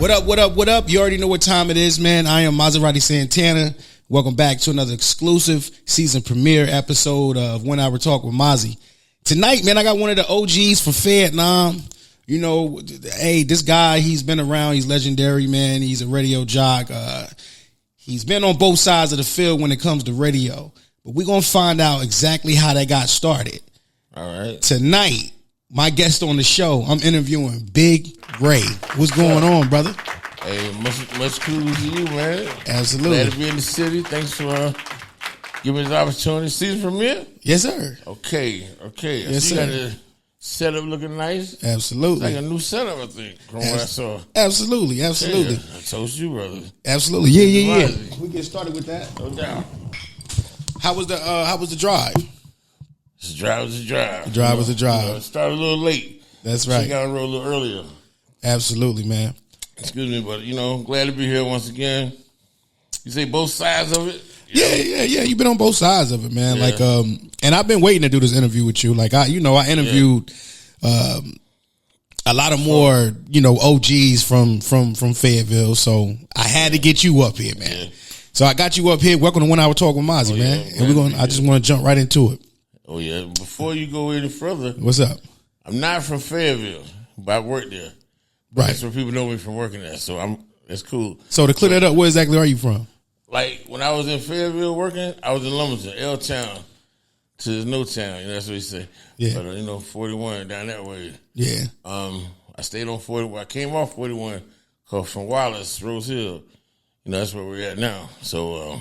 What up, what up, what up? You already know what time it is, man. I am Maserati Santana. Welcome back to another exclusive season premiere episode of 1 Hour Talk with Mazee. Tonight, man, I got one of the OGs from Vietnam. You know, hey, this guy, he's been around. He's legendary, man. He's a radio jock. He's been on both sides of the field when it comes to radio. But we're going to find out exactly how that got started. All right. Tonight, my guest on the show, I'm interviewing Big Ray. What's going on, brother? Hey, much kudos to you, man. Absolutely. Glad to be in the city. Thanks for giving me the opportunity. Season premiere? Yes, sir. Okay. Yes, so you sir. got the setup looking nice. Absolutely. It's like a new setup, I think, from what I saw. Absolutely. Yeah, I told you, brother. Absolutely. Yeah. We get started with that. No doubt. How was the drive? The drive was a drive. The drive was a drive. It started a little late. That's right. So you got on the road a little earlier. Absolutely, man. Excuse me, but, glad to be here once again. You say both sides of it? Yeah. You've been on both sides of it, man. Yeah. Like, and I've been waiting to do this interview with you. Like, I interviewed a lot of more, OGs from Fayetteville. So I had to get you up here, man. Yeah. So I got you up here. Welcome to 1 Hour Talk with Mazee, man. Yeah, And I just want to jump right into it. Oh, yeah. Before you go any further, What's up? I'm not from Fayetteville, but I work there. Right. That's where people know me from working there. So that's cool. So to clear that up, where exactly are you from? Like when I was in Fayetteville working, I was in Lumberton, L-Town to No Town. That's what you say. Yeah. But 41 down that way. Yeah. I stayed on 41. I came off 41 cause from Wallace, Rose Hill. That's where we're at now. So,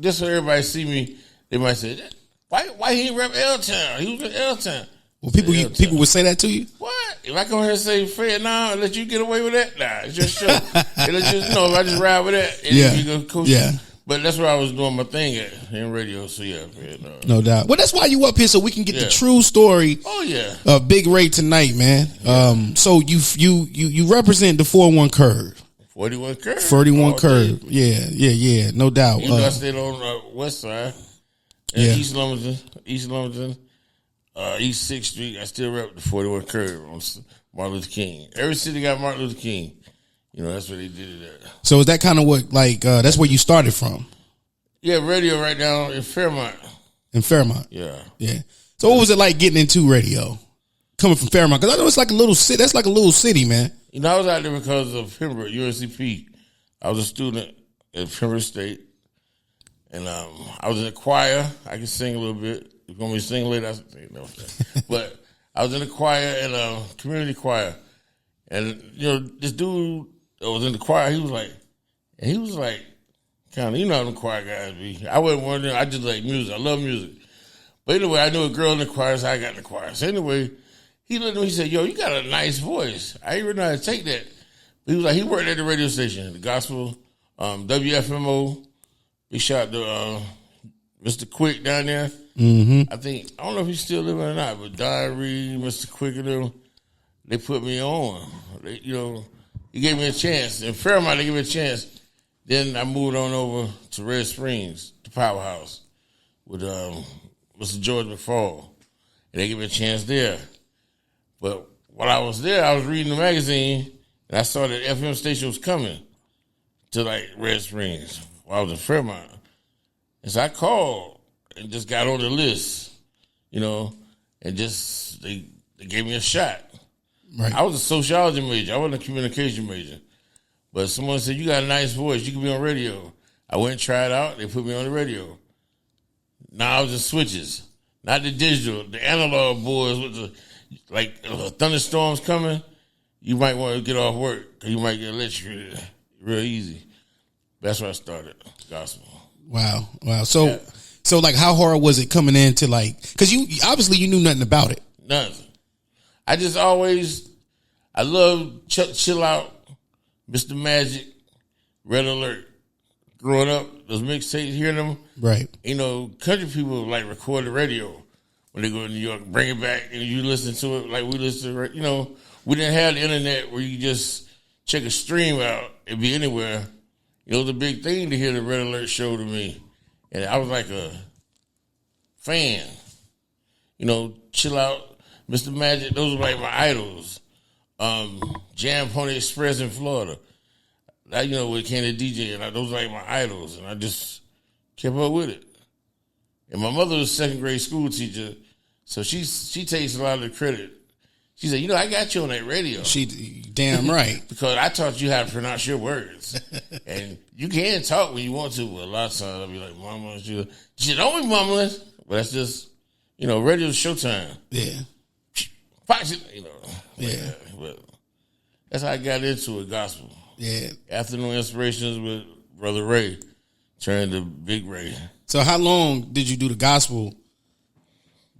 just so everybody see me, they might say, why he rep L-Town? He was in L-Town. Well, people would say that to you? What? If I come here and say fair now and let you get away with that? Nah, it's just show. If I just ride with that, and you go coach. Yeah. But that's where I was doing my thing at in radio. So No doubt. Well, that's why you up here, so we can get the true story. Oh yeah. Of Big Ray tonight, man. Yeah. So you represent the 41 curve. 41 curve. 41 curve. Yeah. No doubt. I stayed on West Side. East Lumberton. East 6th Street, I still rep the 41 curve on Martin Luther King. Every city got Martin Luther King. That's where they did it at. So is that kind of what, that's where you started from? Yeah, radio right now in Fairmont. In Fairmont? Yeah. So what was it like getting into radio? Coming from Fairmont? Because I know it's like a little city. That's like a little city, man. I was out there because of Pembroke, UNCP. I was a student at Pembroke State. And I was in the choir. I could sing a little bit. If you want me to sing later, I sing. No. But I was in the choir and community choir. And, this dude that was in the choir, he was like, kind of, how them choir guys be. I wasn't one of them. I just like music. I love music. But anyway, I knew a girl in the choir, so I got in the choir. So anyway, he looked at me, he said, yo, you got a nice voice. I didn't really know how to take that. But he was like, he worked at the radio station, the gospel, WFMO. Big shout out to Mr. Quick down there. Mm-hmm. I don't know if he's still living or not, but Don Reed, Mr. Quick and them, they put me on. He gave me a chance. In Fairmont, they gave me a chance. Then I moved on over to Red Springs, the powerhouse, with Mr. George McFall. And they gave me a chance there. But while I was there, I was reading the magazine, and I saw that FM station was coming to, Red Springs while I was in Fairmont. And so I called and just got on the list, and just they gave me a shot. Right. I was a sociology major. I wasn't a communication major. But someone said, you got a nice voice. You can be on radio. I went and tried out. They put me on the radio. Now I was in switches, not the digital, the analog boys with the thunderstorms coming. You might want to get off work because you might get electrocuted real easy. That's where I started gospel. Wow. So, how hard was it coming into because you obviously you knew nothing about it. Nothing. I just I love Chill Out, Mr. Magic, Red Alert. Growing up, those mixtapes, hearing them. Right. Country people record the radio when they go to New York, bring it back, and you listen to it like we listen to it. We didn't have the internet where you just check a stream out and be anywhere. It was a big thing to hear the Red Alert show to me. And I was like a fan. Chill Out, Mr. Magic, those were like my idols. Jam Pony Express in Florida. That, you know, with Candy DJ, and those are like my idols, and I just kept up with it. And my mother was a second grade school teacher, so she takes a lot of the credit. She said, you know, I got you on that radio. She damn right. Because I taught you how to pronounce your words. And you can talk when you want to, but a lot of times I'll be like, Mama, she don't be mumbling. But that's just, you know, radio's showtime. Yeah. Fox, you know. Yeah. But that's how I got into it, gospel. Yeah. Afternoon Inspirations with Brother Ray turned to Big Ray. So how long did you do the gospel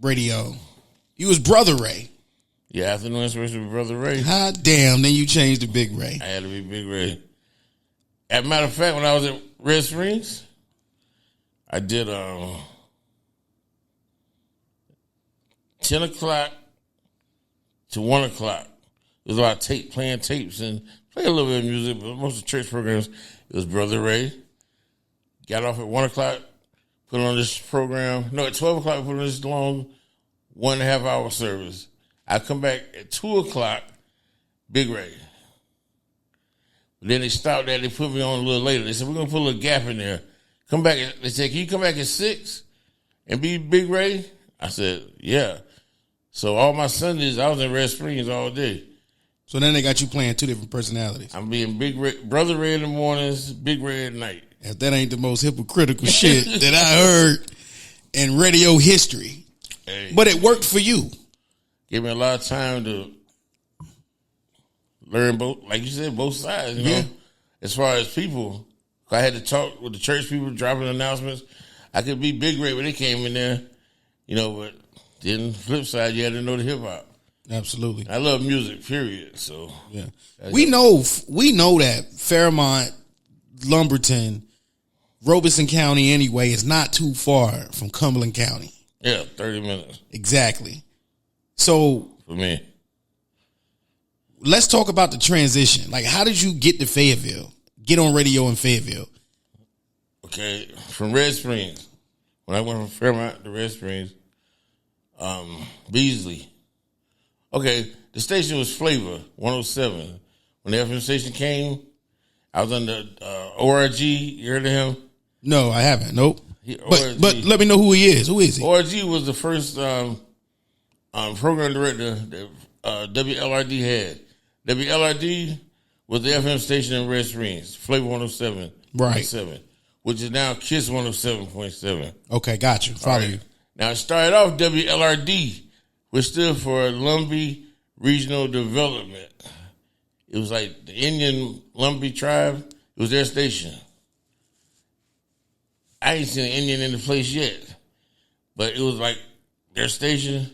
radio? You was Brother Ray. Yeah, Afternoon Inspiration with Brother Ray. Hot damn, then you changed to Big Ray. I had to be Big Ray. As a matter of fact, when I was at Red Springs, I did 10 o'clock to 1 o'clock. It was about playing tapes and play a little bit of music, but most of the church programs, it was Brother Ray. Got off at 1 o'clock, put on this program. No, at 12 o'clock, put on this long 1.5 hour service. I come back at 2 o'clock, Big Ray. But then they stopped that. They put me on a little later. They said, we're going to put a little gap in there. Come back. They said, can you come back at 6 and be Big Ray? I said, yeah. So all my Sundays, I was in Red Springs all day. So then they got you playing two different personalities. I'm being Big Ray, Brother Ray in the mornings, Big Ray at night. If that ain't the most hypocritical shit that I heard in radio history. Hey. But it worked for you. Gave me a lot of time to learn both, like you said, both sides, you know. Yeah. As far as people, I had to talk with the church people, dropping announcements. I could be Big Ray when they came in there, you know, but then flip side, you had to know the hip hop. Absolutely. I love music, period. So yeah. We know that Fairmont, Lumberton, Robeson County anyway is not too far from Cumberland County. Yeah, 30 minutes. Exactly. So for me, let's talk about the transition. Like, how did you get to Fayetteville? Get on radio in Fayetteville? Okay, from Red Springs. When I went from Fairmont to Red Springs, Beasley. Okay, the station was Flavor 107. When the FM station came, I was under ORG. You heard of him? No, I haven't. Nope. But let me know who he is. Who is he? ORG was the first program director that WLRD had. WLRD was the FM station in Red Springs, Flavor 107.7, right? Which is now KISS 107.7. Okay, got you. Follow you. Now it started off WLRD, which stood for Lumbee Regional Development. It was like the Indian Lumbee tribe. It was their station. I ain't seen an Indian in the place yet, but it was like their station.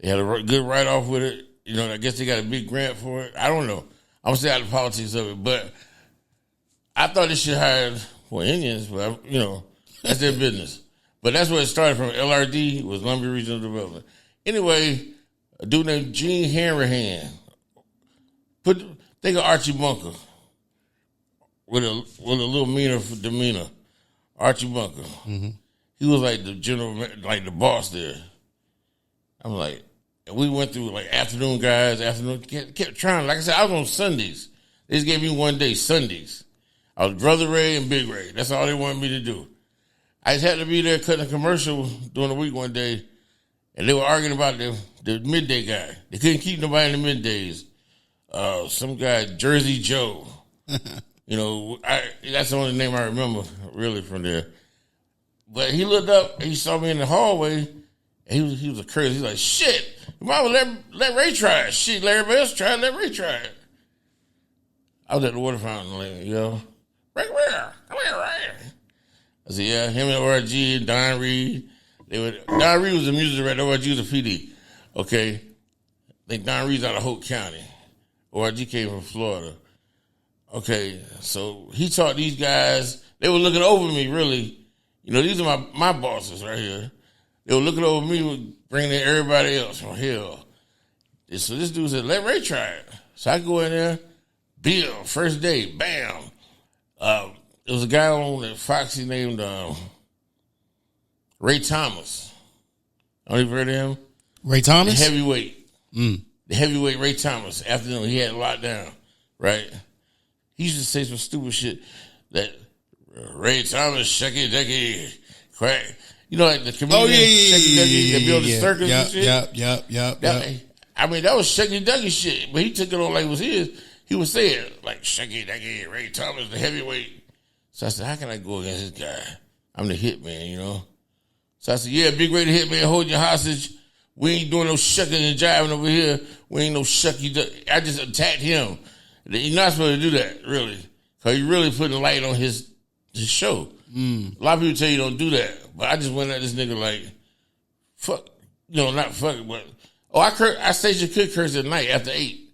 They had a good write-off with it. You know, I guess they got a big grant for it. I don't know. I'm stay out of the politics of it, but I thought they should hire Indians, but you know, that's their business. But that's where it started from. LRD was Lumbee Regional Development. Anyway, a dude named Gene Hanrahan. Think of Archie Bunker with a little meaner demeanor. Archie Bunker. Mm-hmm. He was like the general, like the boss there. I'm like, and we went through like afternoon guys, kept trying. Like I said, I was on Sundays. They just gave me one day, Sundays. I was Brother Ray and Big Ray. That's all they wanted me to do. I just had to be there cutting a commercial during the week one day, and they were arguing about the midday guy. They couldn't keep nobody in the middays. Some guy, Jersey Joe. You know, that's the only name I remember really from there. But he looked up, he saw me in the hallway, and he was a curse. He's like, shit, you might let Ray try it. Shit, let everybody else try it, let Ray try it. I was at the water fountain, like, yo, Ray, come here, Ray. I said, yeah, him and ORG and Don Reed. Don Reed was a music director, ORG was a PD. Okay. I think Don Reed's out of Hope County. ORG came from Florida. Okay, so he taught these guys, they were looking over me, really. You know, these are my bosses right here. They were looking over me, bringing in everybody else from hell. And so this dude said, let Ray try it. So I go in there, Bill, first day, bam. There was a guy on the Foxy named Ray Thomas. I don't even heard of him. Ray Thomas? The heavyweight. the heavyweight Ray Thomas. Afternoon, he had lockdown, right? He used to say some stupid shit that Ray Thomas, Shucky Ducky, crack. You know, like the comedian Shucky Ducky that built the circus and shit? Yep. I mean, that was Shucky Ducky shit, but he took it on like it was his. He was saying, like, Shucky Ducky, Ray Thomas, the heavyweight. So I said, how can I go against this guy? I'm the Hitman, you know? So I said, yeah, Big Ray the Hitman holding you hostage. We ain't doing no shucking and jiving over here. We ain't no shucky ducky. I just attacked him. You're not supposed to do that, really. Because you're really putting a light on his show. A lot of people tell you don't do that. But I just went at this nigga like, fuck. You know, not fuck, but... Oh, I said you could curse at night after 8.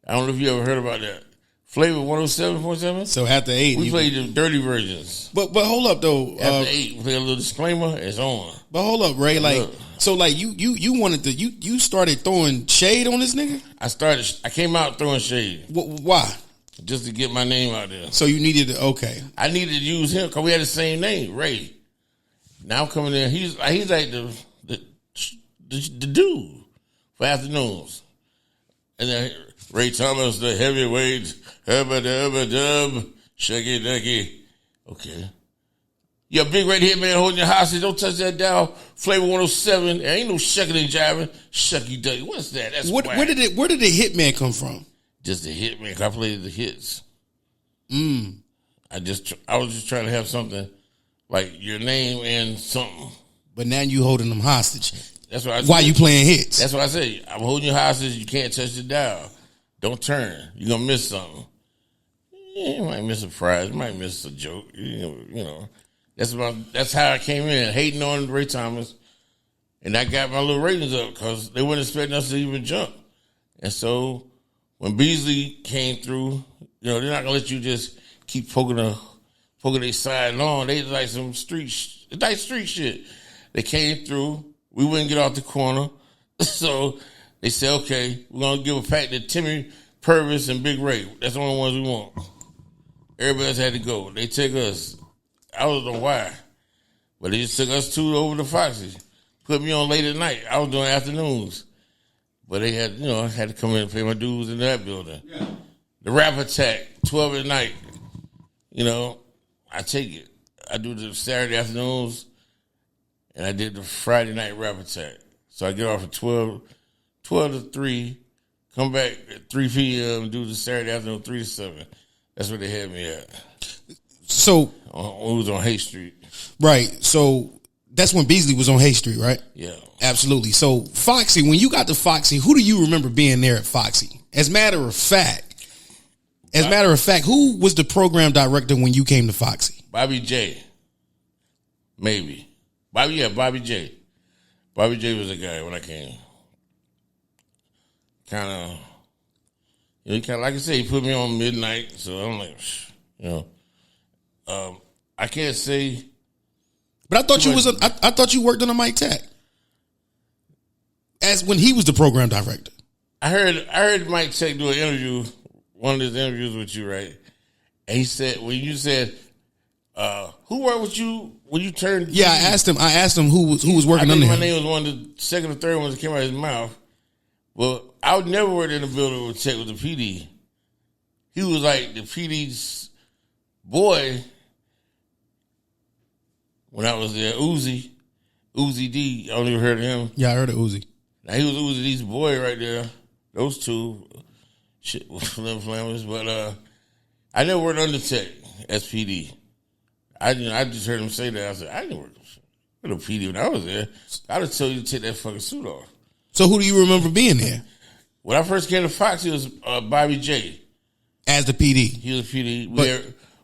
I don't know if you ever heard about that. Flavor 107.7? So after 8. We played the dirty versions. But hold up, though. After 8, we play a little disclaimer. It's on. But hold up, Ray. Like, so like you wanted to, you started throwing shade on this nigga? I came out throwing shade. Why? Just to get my name out there. So you needed to, okay. I needed to use him because we had the same name, Ray. Now I'm coming in. He's like the dude for afternoons. And then Ray Thomas, the heavyweight, dub, shaky ducky. Okay. Yeah, Big Red Hitman holding your hostage. Don't touch that dial. Flavor 107. There ain't no shucking and jiving. Shucky ducky. What's that? That's where did the Hitman come from? Just the Hitman. I played the hits. I was just trying to have something like your name and something. But now you holding them hostage. That's what I said. Why you playing hits? That's what I say. I'm holding you hostage. You can't touch the dial. Don't turn. You're gonna miss something. Yeah, you might miss a prize. You might miss a joke. You know. That's how I came in, hating on Ray Thomas, and I got my little ratings up because they weren't expecting us to even jump. And so when Beasley came through, you know, they're not gonna let you just keep poking their side along. They like some street shit. They came through. We wouldn't get off the corner, so they said, "Okay, we're gonna give a pack to Timmy Purvis and Big Ray. That's the only ones we want." Everybody else had to go. They took us. I don't know why, but they just took us two over to Foxy. Put me on late at night. I was doing afternoons, but they had, I had to come in and pay my dues in that building. Yeah. The Rap Attack, 12 at night. I take it. I do the Saturday afternoons, and I did the Friday night Rap Attack. So I get off at 12 to 3, come back at 3 p.m., do the Saturday afternoon, 3 to 7. That's where they had me at. So when we was on Hay Street. Right. So that's when Beasley was on Hay Street, right? Yeah. Absolutely. So Foxy, when you got to Foxy, who do you remember being there at Foxy? As a matter of fact, who was the program director when you came to Foxy? Bobby J. Maybe. Bobby J. Bobby J was the guy when I came. Kind of, like I said, he put me on midnight, so I'm like, I can't say. But I thought I thought you worked on a Mike Tech as when he was the program director. I heard Mike Tech do an interview, one of his interviews with you, right? And he said, when you said, who worked with you when you turned? Yeah, I asked him who was working under him. My name was one of the second or third ones that came out of his mouth. Well, I would never work in a building with Tech with the PD. He was like the PD's boy when I was there. Uzi D. I don't even heard of him. Yeah, I heard of Uzi. Now he was Uzi D's boy right there. Those two, shit, flim flammers. But I never worked under Tech as PD. I just heard him say that. I said, I didn't work with a PD when I was there. I'd have told you to take that fucking suit off. So who do you remember being there? When I first came to Fox, it was Bobby J. As the PD? He was PD.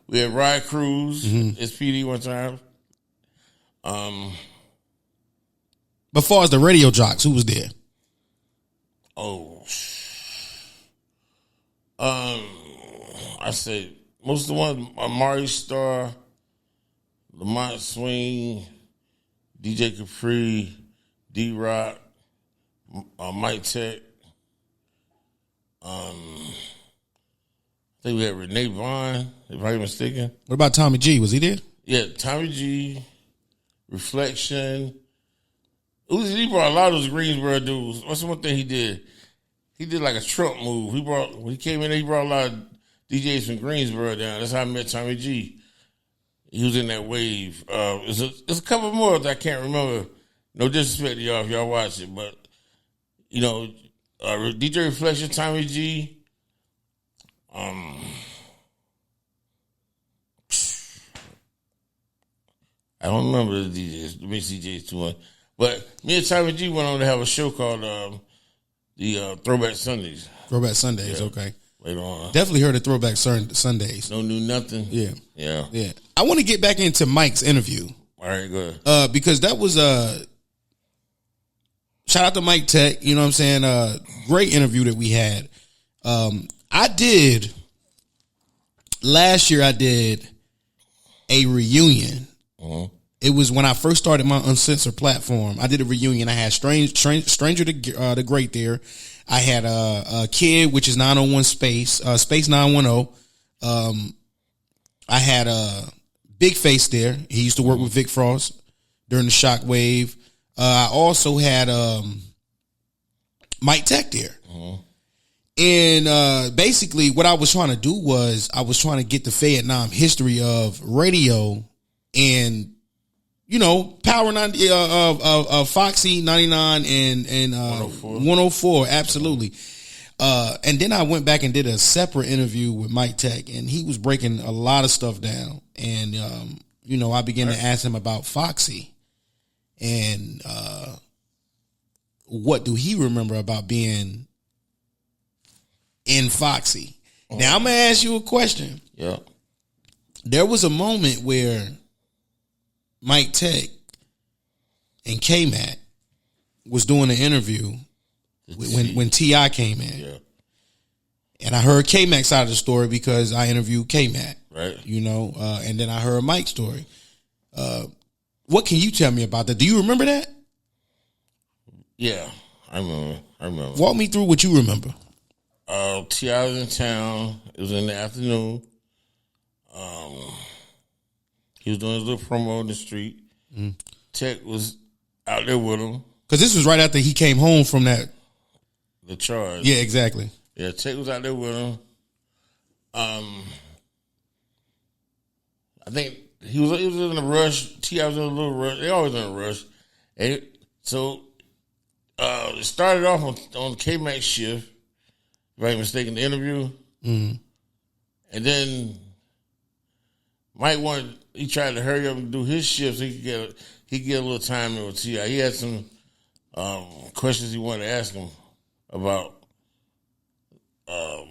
We had Ryan Cruz as PD one time. But far as the radio jocks, who was there? I say most of the ones, Amari Starr, Lamont Swing, DJ Capri, D-Rock, Mike Tech. I think we had Renee Vaughn, if I'm not mistaken. What about Tommy G? Was he there? Yeah, Tommy G, Reflection. Uzi, he brought a lot of those Greensboro dudes. What's the one thing he did? he did like a Trump move. When he came in, he brought a lot of DJs from Greensboro down. That's how I met Tommy G. He was in that wave. There's a couple more that I can't remember. No disrespect to y'all if y'all watch it, but DJ Reflection, Tommy G. I don't remember the DJs, the mix DJs too much. But me and Tommy G went on to have a show called the Throwback Sundays. Throwback Sundays, okay. Later on. Definitely heard of Throwback Sundays. No New Nothing. Yeah. I want to get back into Mike's interview. All right, go ahead. Because that was shout out to Mike Tech, you know what I'm saying? Great interview that we had. Last year I did a reunion. Uh-huh. It was when I first started my Uncensored platform. I did a reunion. I had Stranger the Great there. I had a Kid, which is 901 Space 910. I had Big Face there. He used to work with Vic Frost during the Shockwave. I also had Mike Tech there. Uh-huh. And basically what I was trying to do was I was trying to get the Vietnam history of radio and Power 90 of Foxy 99 and 104, absolutely. And then I went back and did a separate interview with Mike Tech, and he was breaking a lot of stuff down. And I began to ask him about Foxy and what do he remember about being in Foxy. Now I'm gonna ask you a question. Yeah. There was a moment where Mike Tech and K-Mac was doing an interview when T.I. came in. Yeah. And I heard K-Mac's side of the story because I interviewed K-Mac. Right. And then I heard Mike's story. What can you tell me about that? Do you remember that? Yeah, I remember. Walk me through what you remember. T.I. was in town. It was in the afternoon. He was doing his little promo on the street. Mm. Tech was out there with him. Because this was right after he came home from the charge. Yeah, exactly. Yeah, Tech was out there with him. I think he was in a rush. T.I. was in a little rush. They always in a rush. And so it started off on K-Mac's shift, if I'm not mistaken, the interview. Mm-hmm. And then Mike he tried to hurry up and do his shift so he could get a little time in with T.I. He had some questions he wanted to ask him about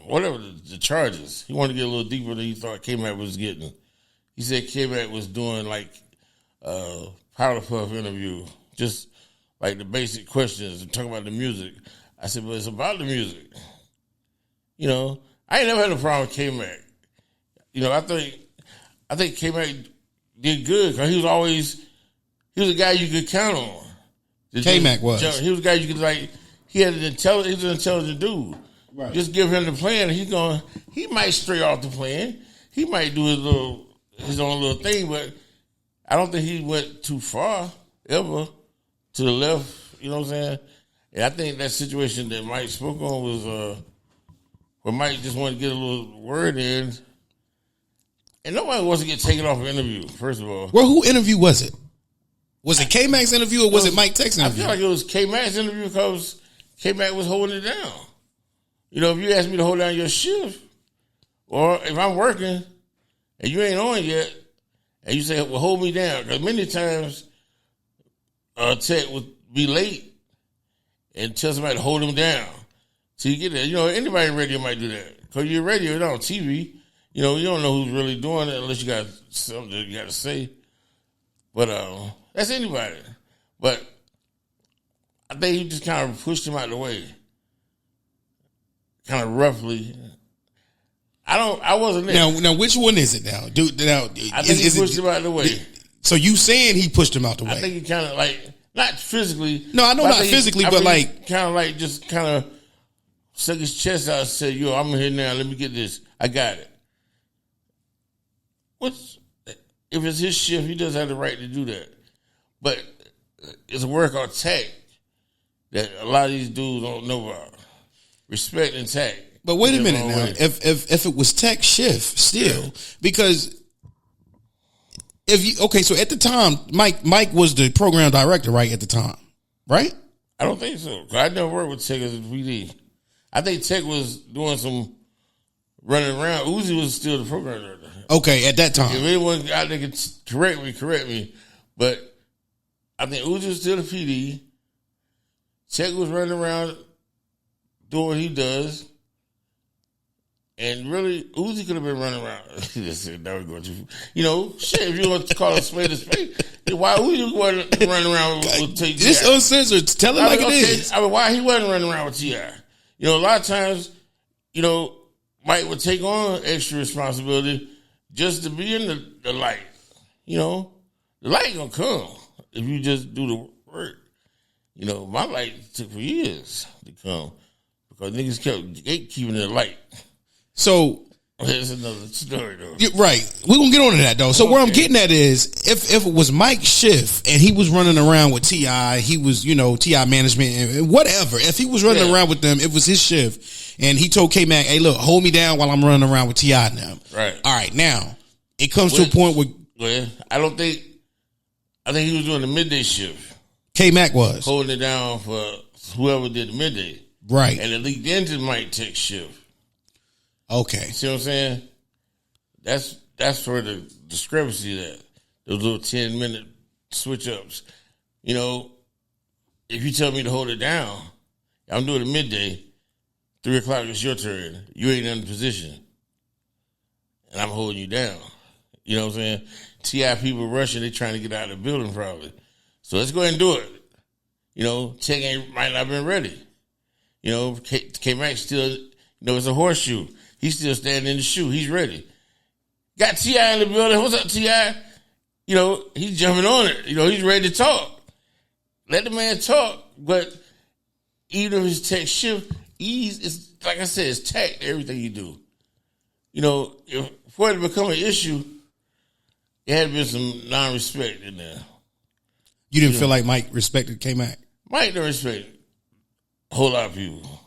whatever the charges. He wanted to get a little deeper than he thought K-Mac was getting. He said K-Mac was doing like Powder Puff interview, just like the basic questions and talking about the music. I said, but it's about the music. I ain't never had a problem with K-Mac. I think K-Mac did good because he was a guy you could count on. K-Mac was. He was a guy you could he was an intelligent dude. Right. Just give him the plan and he might stray off the plan. He might do his own little thing, but I don't think he went too far ever to the left, you know what I'm saying? And I think that situation that Mike spoke on was where Mike just wanted to get a little word in. And nobody wants to get taken off an interview, first of all. Well, who interview was it? Was it K-Mac's interview or was it Mike Tech's interview? I feel like it was K-Mac's interview because K-Mac was holding it down. If you ask me to hold down your shift, or if I'm working and you ain't on yet, and you say, well, hold me down. Because many times Tech would be late and tell somebody to hold him down. So you get that. Anybody in radio might do that. Because you're radio, not on TV. You don't know who's really doing it unless you got something that you got to say. But that's anybody. But I think he just kind of pushed him out of the way. Kind of roughly. I wasn't there. Now, which one is it now? I think he pushed him out of the way. So you saying he pushed him out the way? I think he kind of not physically. No, I know not physically, but kind of just kind of stuck his chest out and said, "Yo, I'm here now. Let me get this. I got it." If it's his shift, he does have the right to do that. But it's a work on tech that a lot of these dudes don't know about. respect and tact. But wait a minute now. If it was tech shift still, because so at the time, Mike was the program director, right? At the time, right? I don't think so. I never worked with Tech as a PD. I think Tech was doing some running around. Uzi was still the program director. Okay, at that time. If anyone out there can correct me. But I think Uzi was still the PD. Tech was running around doing what he does. And really, Uzi could have been running around. Now we're going too. If you want to call a spade, why Uzi wasn't running around with T.I.? It's uncensored. Tell it like it is. Why he wasn't running around with T.I.? A lot of times, Mike would take on extra responsibility just to be in the light. The light gonna come if you just do the work. My light took for years to come because niggas kept gatekeeping the light. So that's another story, though. Right. We're going to get on to that, though. So where I'm getting at is, if it was Mike's shift and he was running around with T.I., he was, T.I. management and whatever. If he was running around with them, it was his shift. And he told K-Mac, hey, look, hold me down while I'm running around with T.I. now. Right. All right. Now, it comes to a point where... Well, I think he was doing the midday shift. K-Mac was. Holding it down for whoever did the midday. Right. And it leaked into Mike Tech's shift. Okay. See what I'm saying? That's where the discrepancy that those little 10-minute switch ups. If you tell me to hold it down, I'm doing it midday, 3 o'clock is your turn. You ain't in the position. And I'm holding you down. You know what I'm saying? T.I. people rushing, they trying to get out of the building probably. So let's go ahead and do it. Tech might not have been ready. K-Mac still, it's a horseshoe. He's still standing in the shoe. He's ready. Got T.I. in the building. What's up, T.I.? He's jumping on it. He's ready to talk. Let the man talk. But even if his tech shift, it's like I said, it's tech everything you do. For it to become an issue, there had been some non-respect in there. You didn't feel like Mike respected K-Mac? Mike didn't respect a whole lot of people.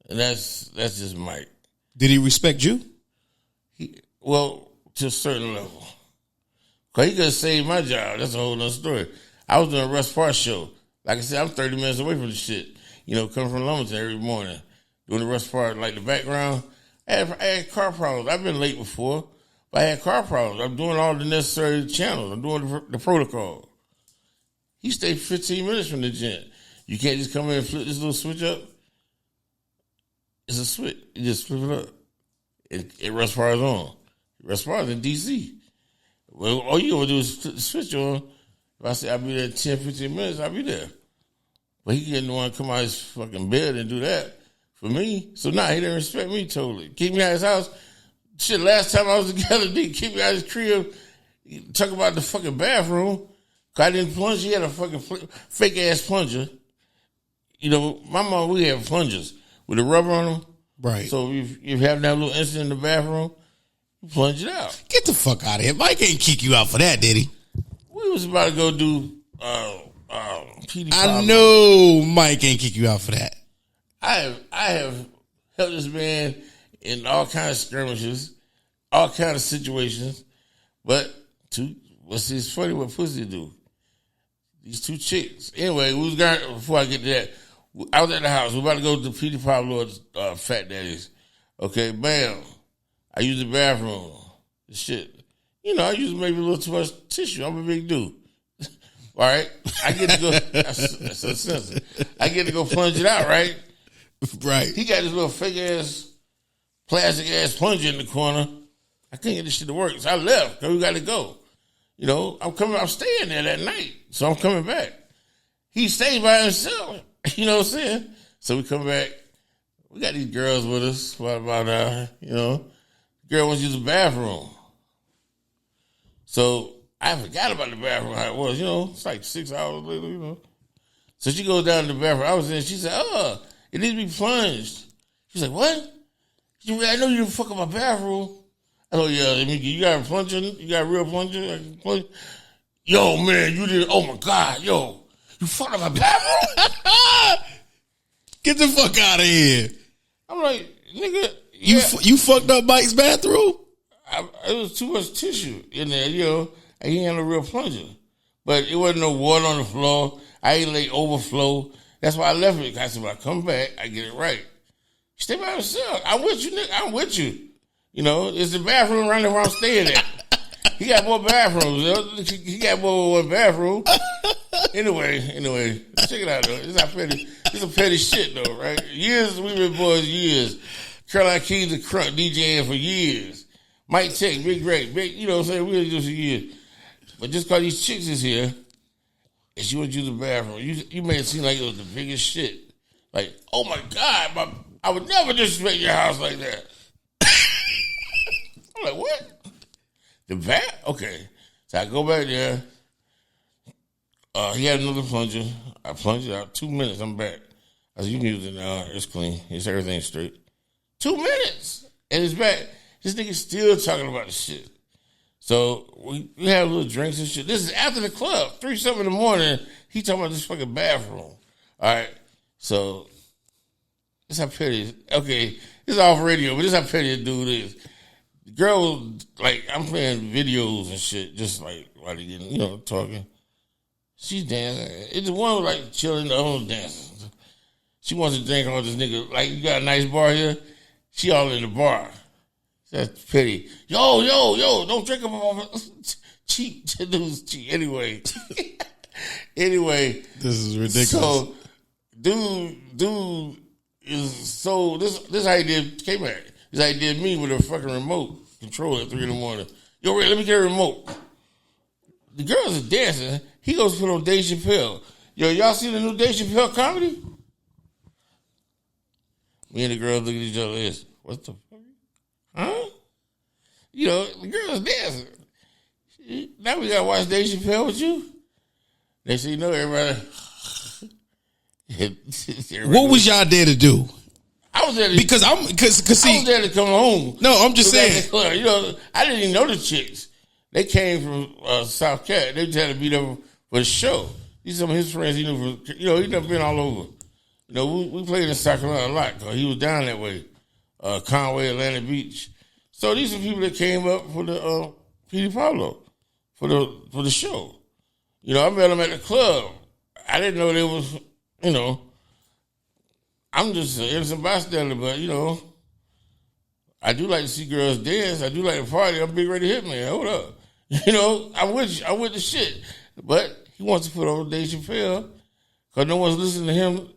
And that's just Mike. Did he respect you? To a certain level. Because he could have saved my job. That's a whole other story. I was doing a Russ Park show. Like I said, I'm 30 minutes away from the shit. Coming from Lumberton every morning. Doing the Russ Park, like the background. I had car problems. I've been late before, but I had car problems. I'm doing all the necessary channels. I'm doing the protocol. He stayed 15 minutes from the gym. You can't just come in and flip this little switch up. It's a switch. You just flip it up. It Russ Park is on. Russ Park is in D.C. Well, all you gonna do is flip the switch on. If I say I'll be there in 10, 15 minutes, I'll be there. But he didn't want to come out of his fucking bed and do that for me. So he didn't respect me totally. Keep me out of his house. Shit, last time I was together, he keep me out of his crib. Talk about the fucking bathroom. Cause I didn't plunge. He had a fucking fake ass plunger. My mom, we have plungers with a rubber on them. Right. So if you have that little incident in the bathroom, you plunge it out. Get the fuck out of here. Mike ain't kick you out for that, did he? We was about to go do PD. I know Mike ain't kick you out for that. I have helped this man in all kinds of skirmishes, all kinds of situations. But it's funny what pussy do. These two chicks. Anyway, before I get to that, I was at the house. We about to go to Petey Pablo's Fat Daddy's. Okay, bam. I use the bathroom. Shit. I use maybe a little too much tissue. I'm a big dude. All right? I get to go. That's so sensitive. I get to go plunge it out, right? Right. He got this little fake ass, plastic ass plunger in the corner. I couldn't get this shit to work. So I left because we got to go. I'm staying there that night. So I'm coming back. He stayed by himself. You know what I'm saying? So we come back. We got these girls with us. What about girl wants to use the bathroom. So I forgot about the bathroom, how it was, it's like 6 hours later, So she goes down to the bathroom. I was in, she said, it needs to be plunged. She's like, what? I know you didn't fuck up my bathroom. I go, yeah, you got a plunger? You got a real plunger? I can plunge? Yo, man, you did, oh my God, yo, you fucked up my bathroom? Get the fuck out of here. I'm like, nigga, you fucked up Mike's bathroom? It was too much tissue in there, and he had a real plunger. But it wasn't no water on the floor. I ain't let overflow. That's why I left it. I said, when I come back, I get it right. Stay by yourself. I'm with you, nigga. I'm with you. It's the bathroom around there where I'm staying at. He got more bathrooms. He got more than one bathroom. Anyway, check it out, though. This is a petty shit, though, right? Years, we been boys years. Caroline Keys and Crunk DJing for years. Mike Tech, Big Ray, you know what I'm saying? We just for years. But just because these chicks is here, and she went to use the bathroom, you made it seem like it was the biggest shit. Like, oh my God, I would never disrespect your house like that. I'm like, what? The bath? Okay. So I go back there. He had another plunger. I plunged it out. 2 minutes, I'm back. I said, you can use it now. It's clean. It's everything straight. 2 minutes. And it's back. This nigga still talking about the shit. So we have little drinks and shit. This is after the club. 3-something in the morning. He talking about this fucking bathroom. All right. So this how petty. Okay. This is off radio, but this how petty a dude is. The girl, like, I'm playing videos and shit, just like while they getting, talking. She's dancing. It's the one who like chilling, the other one dancing. She wants to drink on this nigga. Like, you got a nice bar here. She all in the bar. That's pity. Yo, don't drink them. Cheap. Dude's cheap. Anyway. This is ridiculous. So, dude is so, this how he did K-Mac. This how he did me with a fucking remote control at 3 in the morning. Yo, Ray, let me get a remote. The girls are dancing. He goes put on Dave Chappelle. Yo, y'all see the new Dave Chappelle comedy? Me and the girls look at each other like this. What the fuck? Huh? The girls dancing. Now we gotta watch Dave Chappelle with you. They say, everybody. What was y'all there to do? I was there to, because I was there to come home. No, I'm just saying. I didn't even know the chicks. They came from South Cat. They just had to be there for the show. These are some of his friends he knew from, he never been all over. We played in South Carolina a lot because he was down that way. Conway, Atlantic Beach. So these are people that came up for the P.D. Pablo for the show. I met them at the club. I didn't know they was, I'm just an innocent bystander, but I do like to see girls dance. I do like to party. I'm Big Ready Hitman. Hold up. I'm with you. I'm with the shit. But he wants to put on Dave Chappelle because no one's listening to him.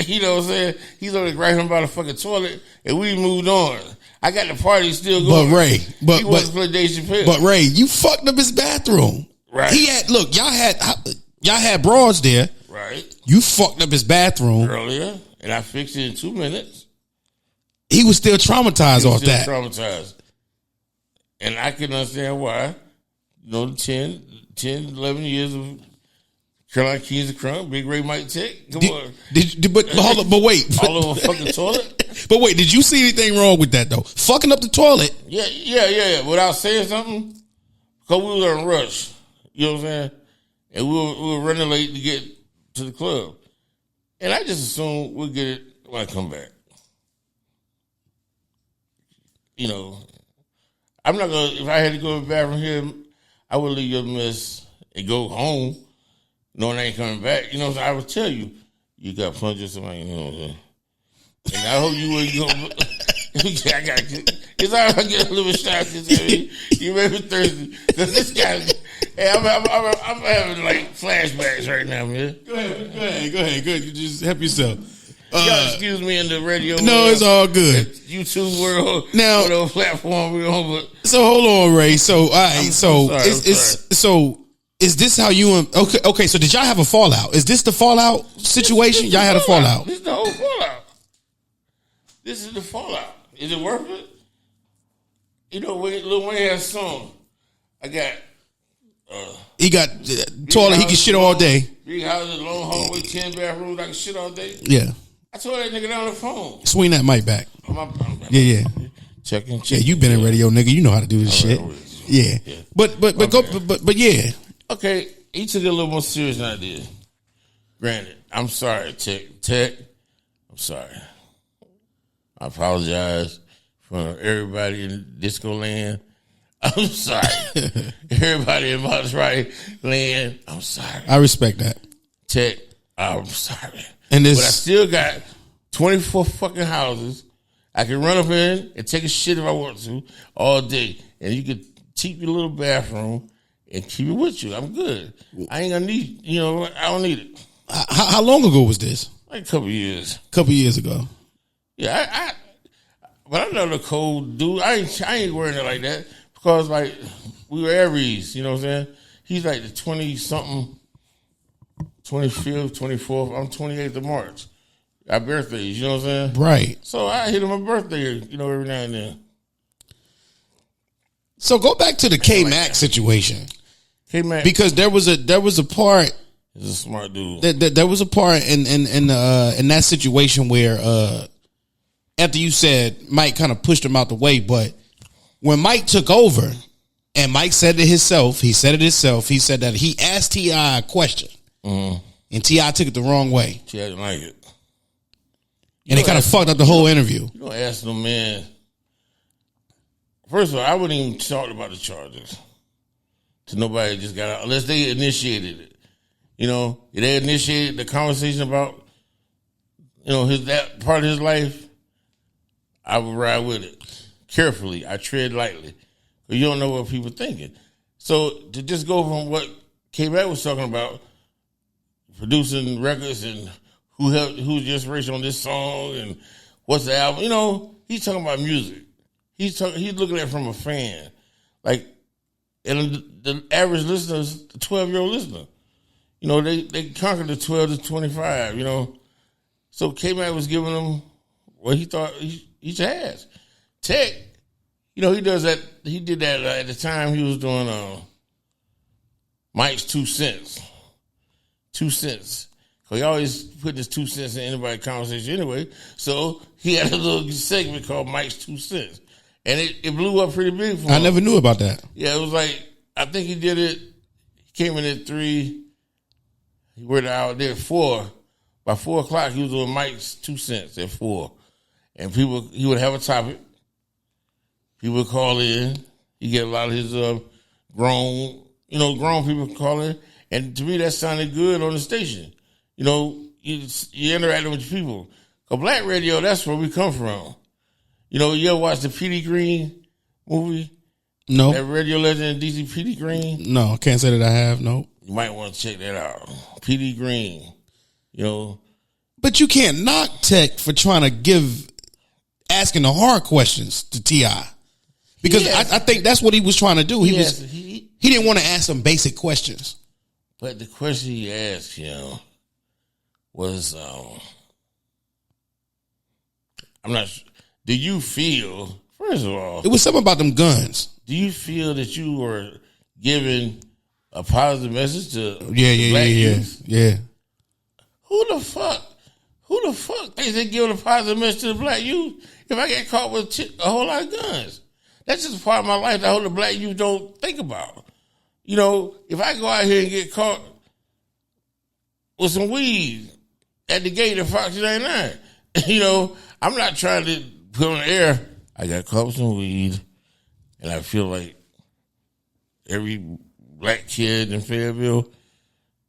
You know what I'm saying? He's only grabbing by the fucking toilet, and we moved on. I got the party still going. But Ray, he wants to play Dave Chappelle. But Ray, you fucked up his bathroom. Right. Y'all had broads there. Right. You fucked up his bathroom earlier, and I fixed it in 2 minutes. He was still traumatized off that. Traumatized. And I can understand why. 10, 11 years of Caroline Keys and Crunk, Big Ray Mike Tech. Come on. Hold up, but wait. All over fucking toilet. But wait, did you see anything wrong with that though? Fucking up the toilet. Yeah. Without saying something, because we was on a rush. You know what I'm saying? And we were running late to get to the club. And I just assumed we'll get it when I come back. I'm not going to, if I had to go to the bathroom here, I would leave your mess and go home knowing I ain't coming back. I would tell you, you got plungers in my, and I hope you wouldn't go. It's all right if I get a little shot because you made me thirsty. Because this guy, hey, I'm having like flashbacks right now, man. Go ahead. Good. You just help yourself. Y'all excuse me in the radio No, world, it's all good. YouTube world, now, whatever platform we're on. But so hold on, Ray. So all right, sorry. Is this how you and okay? So did y'all have a fallout? Is this the fallout situation? Y'all had a fallout. This is the whole fallout. This is the fallout. Is it worth it? Lil Wayne has a song. I got. He got toilet. He can shit all day. Big houses, long hallway, 10 bathrooms. I can shit all day. Yeah. I told that nigga down the phone. Swing that mic back. Yeah. Checking. Yeah, you been in radio, nigga. You know how to do this shit. Yeah. But yeah. Okay, he took it a little more serious than I did. Granted, I'm sorry, Tech. I'm sorry. I apologize for everybody in Disco Land. I'm sorry. Everybody in Maserati Land, I'm sorry. I respect that. Tech, I'm sorry. And this, but I still got 24 fucking houses. I can run up in and take a shit if I want to all day. And you can keep your little bathroom and keep it with you. I'm good. I ain't gonna need, I don't need it. How long ago was this? Like a couple years. Couple years ago. Yeah, but I know the cold dude. I ain't wearing it like that because like we were Aries, you know what I'm saying? He's like the 20-something, 25th, 24th. I'm 28th of March. Our birthdays, you know what I'm saying? Right. So I hit him a birthday, every now and then. So go back to the K-Mac situation. K-Mac, because there was a part. He's a smart dude. There was a part in that situation where after you said Mike kind of pushed him out the way, but when Mike took over and Mike said it himself, he said that he asked T.I. a question, and T.I. took it the wrong way. T.I. didn't like it. And it kind of fucked up the whole interview. You don't ask no man. First of all, I wouldn't even talk about the charges to nobody that just got out, unless they initiated it. If they initiated the conversation about, that part of his life, I would ride with it. Carefully. I tread lightly. But you don't know what people are thinking. So to just go from what K-Mac was talking about, producing records and who's just rich on this song and what's the album, he's talking about music. He's looking at it from a fan. Like, and the average listener is the 12-year-old listener. They conquered the 12 to 25, So K-Mac was giving them what he thought he should ask. Tech, he does that. He did that at the time he was doing Mike's 2 cents. 2 cents. Because he always put his 2 cents in anybody's conversation anyway. So he had a little segment called Mike's 2 cents. And it blew up pretty big for him. I never knew about that. Yeah, it was like, I think he did it. He came in at 3. He worked out there at 4. By 4 o'clock, he was doing Mike's 2 cents at 4. And he would have a topic. People would call in. He get a lot of his grown people call in. And to me, that sounded good on the station. You interacting with your people. Because black radio, that's where we come from. You ever watch the P.D. Green movie? No. That radio legend, DC P.D. Green? No, I can't say that I have, no. You might want to check that out. P.D. Green, But you can't knock Tech for trying to asking the hard questions to T.I. Because I think that's what he was trying to do. He didn't want to ask some basic questions. But the question he asked, was, I'm not sure. Do you feel, first of all, it was something about them guns. Do you feel that you were giving a positive message to black youth? Yeah. Who the fuck thinks they giving a positive message to the black youth if I get caught with a whole lot of guns? That's just a part of my life that I hope the black youth don't think about. If I go out here and get caught with some weed at the gate of Fox 99, I'm not trying to put on the air, I got caught with some weed, and I feel like every black kid in Fayetteville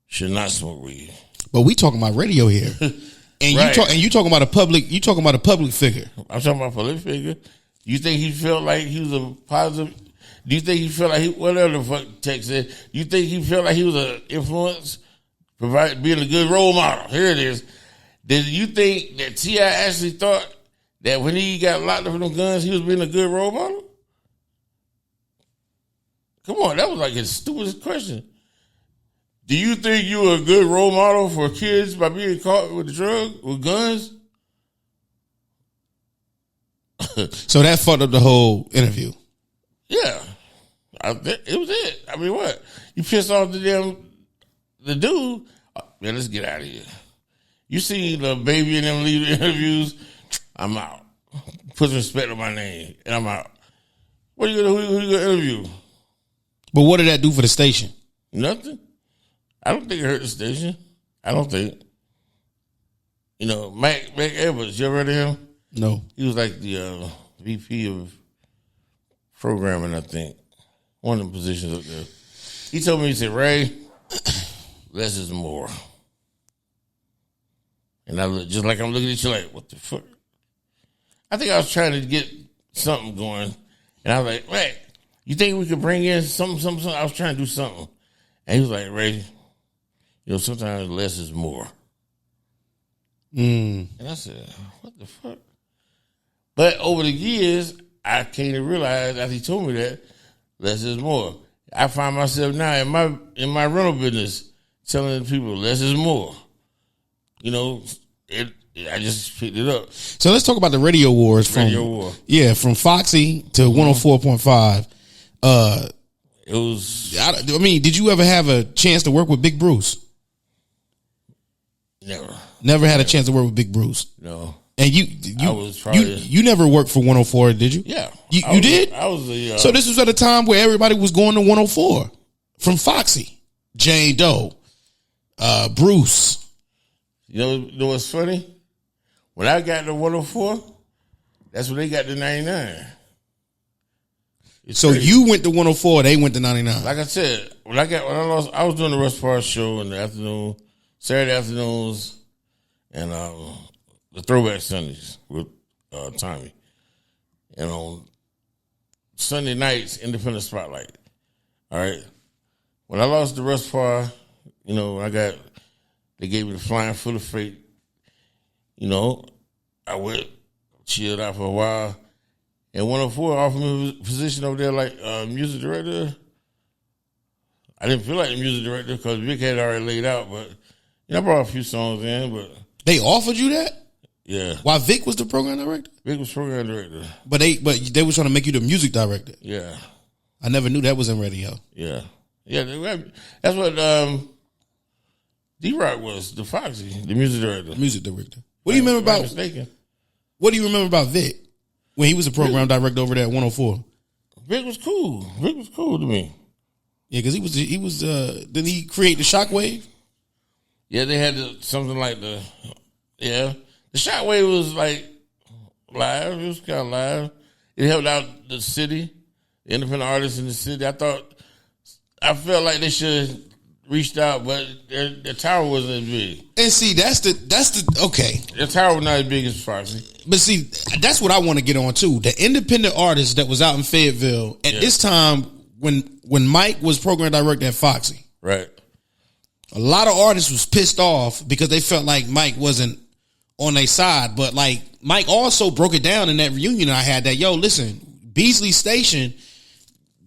should not smoke weed. But we talking about radio here, and right. you talking about a public figure. I'm talking about a public figure. You think he felt like he was a positive? Do you think he felt like whatever the fuck Tech said? Do you think he felt like he was an influence, being a good role model? Here it is. Did you think that T.I. actually thought that when he got locked up with them guns, he was being a good role model? Come on, that was like his stupidest question. Do you think you were a good role model for kids by being caught with with guns? So that fucked up the whole interview. Yeah. It was it. I mean, what? You pissed off the dude? Man, let's get out of here. You see the baby and them leave the interviews, I'm out. Put some respect on my name, and I'm out. Who you gonna interview? But what did that do for the station? Nothing. I don't think it hurt the station. I don't think. You know, Mac Edwards, you ever heard of him? No. He was like the VP of programming, I think. One of the positions up there. He told me, he said, Ray, less is more. And I look just like I'm looking at you like, what the fuck? I think I was trying to get something going. And I was like, Ray, you think we could bring in something? I was trying to do something. And he was like, Ray, you know, sometimes less is more. And I said, what the fuck? But over the years, I came to realize after he told me that, less is more. I find myself now in my rental business telling people less is more. You know, I just picked it up. So let's talk about the radio wars. From Foxy to 104.5. It was. I mean, did you ever have a chance to work with Big Bruce? Never had a chance to work with Big Bruce. No. And you never worked for 104, did you? Yeah. You did? I was the. So this was at a time where everybody was going to 104 from Foxy, Jane Doe, Bruce. You know what's funny? When I got to 104, that's when they got to 99. So crazy. You went to 104, they went to 99. Like I said, when I was doing the Rush Parr show in the afternoon, Saturday afternoons, and the Throwback Sundays with Tommy. And on Sunday nights, Independent Spotlight. All right. When I lost the Rush Parr, you know, they gave me the Flying Full of Fate. You know, I went, chilled out for a while. And 104 offered me a position over there like music director. I didn't feel like the music director because Vic had already laid out, but you know, I brought a few songs in. But they offered you that? Yeah. While Vic was the program director? Vic was program director. But they were trying to make you the music director. Yeah. I never knew that was in radio. Yeah. Yeah, that's what D-Rock was, the Foxy, the music director. Music director. What do you remember about? Mistaken. What do you remember about Vic when he was a program director over there at 104? Vic was cool. Vic was cool to me. Yeah, because he was. Didn't he create the Shockwave? Yeah, they had something like the Shockwave was like live. It was kind of live. It helped out the city, the independent artists in the city. I felt like they should have reached out, but the tower wasn't as big. And see, that's the okay. The tower was not as big as Foxy. But see, that's what I want to get on too. The independent artists that was out in Fayetteville at this time when Mike was program director at Foxy. Right. A lot of artists was pissed off because they felt like Mike wasn't on their side. But like Mike also broke it down in that reunion I had that, yo, listen, Beasley Station,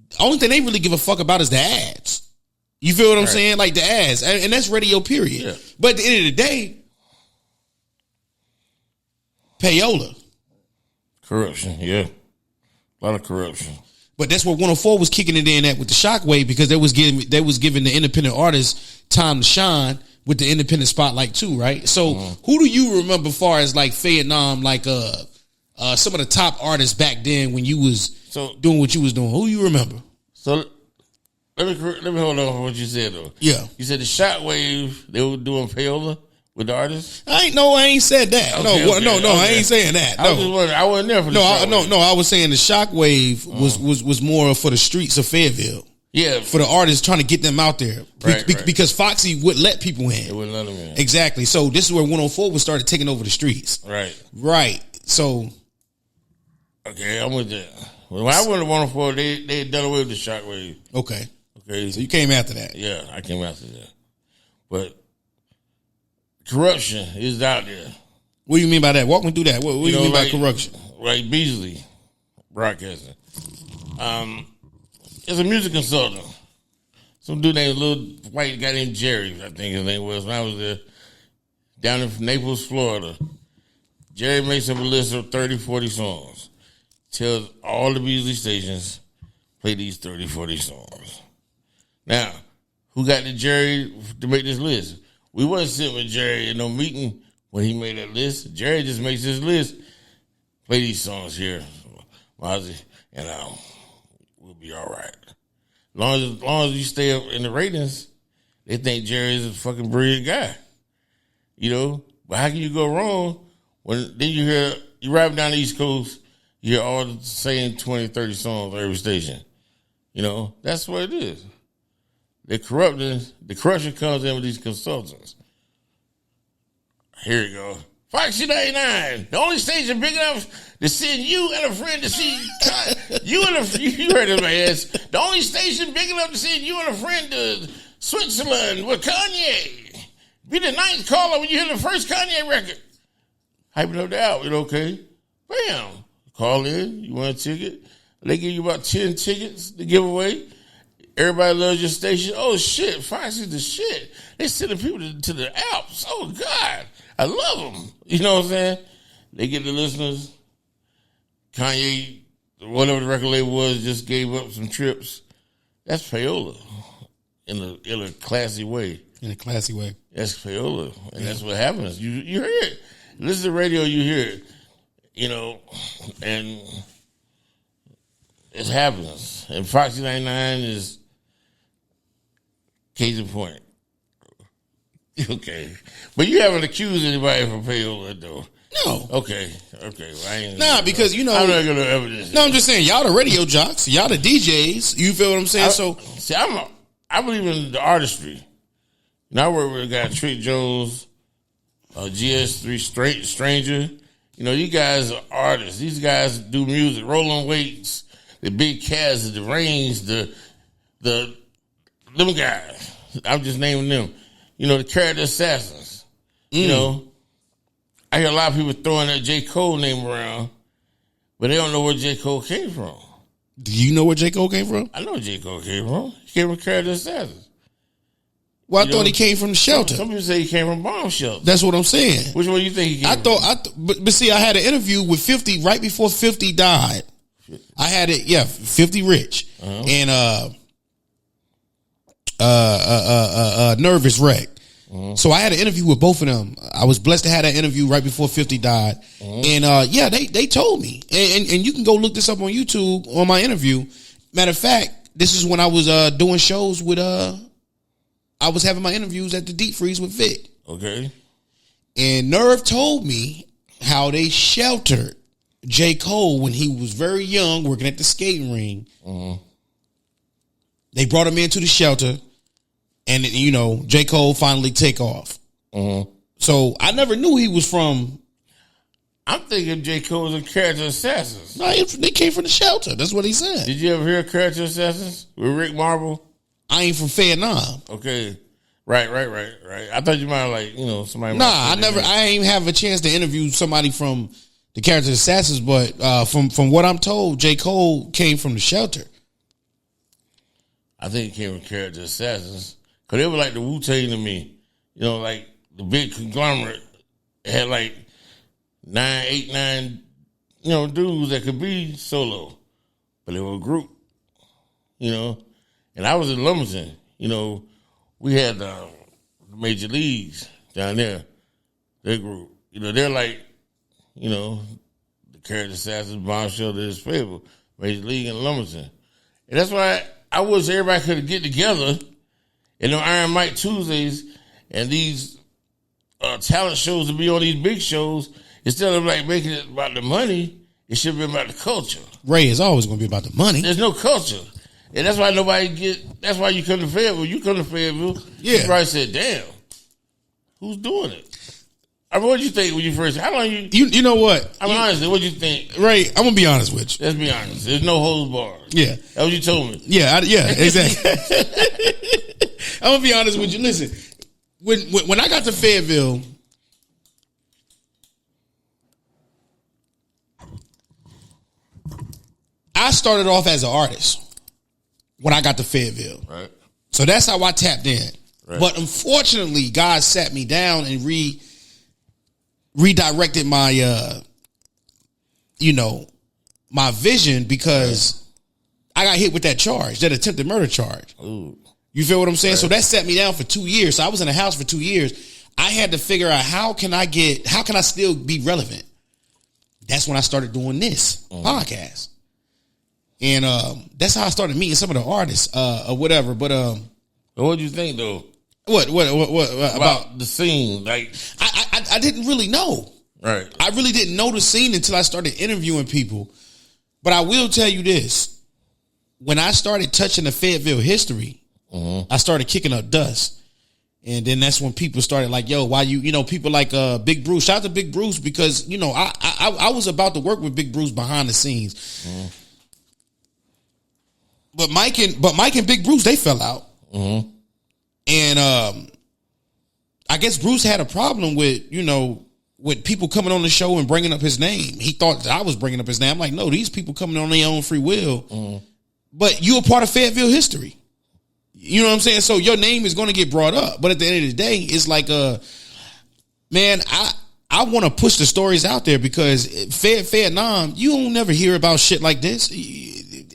the only thing they really give a fuck about is the ads. You feel what I'm saying? Like the ads. And that's radio, period. Yeah. But at the end of the day, payola. Corruption, yeah. A lot of corruption. But that's what 104 was kicking it in at with the Shockwave because they was giving the independent artists time to shine with the independent spotlight too, right? So who do you remember as far as like Vietnam, like some of the top artists back then when you was doing what you was doing? Who you remember? So let me hold on for what you said though. Yeah. You said the Shockwave, they were doing payola with the artists? I ain't said that. Okay, I ain't saying that. No. I was just wondering, I wasn't there for the Shockwave. I was saying the Shockwave was more for the streets of Fayetteville. Yeah. For the artists trying to get them out there. Right. Because Foxy wouldn't let people in. It wouldn't let them in. Exactly. So this is where 104 was started taking over the streets. Right. So. Okay, I'm with that. When I went to 104, they had done away with the Shockwave. Okay. So you came after that. Yeah, I came after that. But corruption is out there. What do you mean by that? Walk me through that. What do you mean by corruption? Like Beasley Broadcasting. It's a music consultant. Some dude named little white guy named Jerry, I think his name was, when I was there, down in Naples, Florida. Jerry makes up a list of 30, 40 songs. Tells all the Beasley stations, play these 30, 40 songs. Now, who got the Jerry to make this list? We wasn't sitting with Jerry in no meeting when he made that list. Jerry just makes his list. Play these songs here, Mazee, and we'll be all right. As long as you stay up in the ratings, they think Jerry is a fucking brilliant guy. You know? But how can you go wrong when then you ride down the East Coast, you hear all the same 20, 30 songs on every station. That's what it is. The corruption comes in with these consultants. Here you go. Foxy 99, the only station big enough to send you and a friend to see you heard it, man. The only station big enough to send you and a friend to Switzerland with Kanye. Be the ninth caller when you hear the first Kanye record. Hyping up the album, okay? Bam. Call in, you want a ticket? They give you about 10 tickets to give away. Everybody loves your station. Oh, shit, Foxy's the shit. They sending people to the Alps. Oh, God. I love them. You know what I'm saying? They get the listeners. Kanye, whatever the record label was, just gave up some trips. That's payola in a classy way. In a classy way. That's payola. And that's what happens. You hear it. Listen to the radio, you hear it. And it happens. And Foxy 99 is case in point. Okay. But you haven't accused anybody for payola, though. No. Okay. Well, because, I'm not going to evidence. No, I'm just saying, y'all the radio jocks. Y'all the DJs. You feel what I'm saying? I believe in the artistry. I work with a guy, Trick Jones, GS3 Stranger. You guys are artists. These guys do music, rolling weights, the big cats, the range, them guys. I'm just naming them. The character assassins. I hear a lot of people throwing that J. Cole name around, but they don't know where J. Cole came from. Do you know where J. Cole came from? I know where J. Cole came from. He came from character assassins. Well, I thought he came from the shelter. Some people say he came from bomb shelter. That's what I'm saying. Which one do you think he came from? But see, I had an interview with 50 right before 50 died. I had it, 50 Rich. And Nervous Wreck. So I had an interview with both of them. I was blessed to have that interview right before 50 died. And they told me. And you can go look this up on YouTube on my interview. Matter of fact, this is when I was doing shows with I was having my interviews at the Deep Freeze with Vic. Okay. And Nerve told me how they sheltered J. Cole when he was very young, working at the skating ring. They brought him into the shelter, and J. Cole finally take off. So I never knew he was from. I'm thinking J. Cole was a character assassins. No, they came from the shelter. That's what he said. Did you ever hear character assassins with Rick Marble? I ain't from Vietnam. Okay. Right. I thought you might have somebody. Nah, I ain't have a chance to interview somebody from the character assassins, but from what I'm told, J. Cole came from the shelter. I think he came from character assassins. Because they were like the Wu-Tang to me. Like the big conglomerate. It had like 8, 9, dudes that could be solo. But they were a group. And I was in Lumberton. We had the Major Leagues down there. Their group. They're like, the character assassins, bomb shelter, his favor. Major League and Lumberton. And that's why I wish everybody could get together in them Iron Mike Tuesdays and these talent shows to be on these big shows. Instead of making it about the money, it should be about the culture. Ray is always going to be about the money. There's no culture. And that's why that's why you come to Fayetteville. You come to Fayetteville, you probably said, damn, who's doing it? I mean, what did you think when you first, how long you know what? Honestly, what did you think? Ray, I'm going to be honest with you. Let's be honest. There's no holds barred. Yeah. That's what you told me. Yeah, exactly. I'm going to be honest with you. Listen, when I got to Fayetteville, I started off as an artist when I got to Fayetteville. Right. So that's how I tapped in. Right. But unfortunately, God sat me down and redirected my my vision because I got hit with that charge, that attempted murder charge. Ooh. You feel what I'm saying? Right. So that set me down for 2 years. So I was in the house for 2 years. I had to figure out how can I still be relevant? That's when I started doing this podcast. And that's how I started meeting some of the artists or whatever. But what do you think though? What about the scene? Like I didn't really know. Right. I really didn't know the scene until I started interviewing people. But I will tell you this. When I started touching the Fayetteville history, I started kicking up dust. And then that's when people started like, yo, why people like Big Bruce. Shout out to Big Bruce because, I was about to work with Big Bruce behind the scenes. But Mike and Big Bruce, they fell out. And I guess Bruce had a problem with, with people coming on the show and bringing up his name. He thought that I was bringing up his name. I'm like, no, these people coming on their own free will. But you're a part of Fayetteville history. You know what I'm saying? So your name is going to get brought up. But at the end of the day, it's like, man, I want to push the stories out there because Vietnam, you don't never hear about shit like this.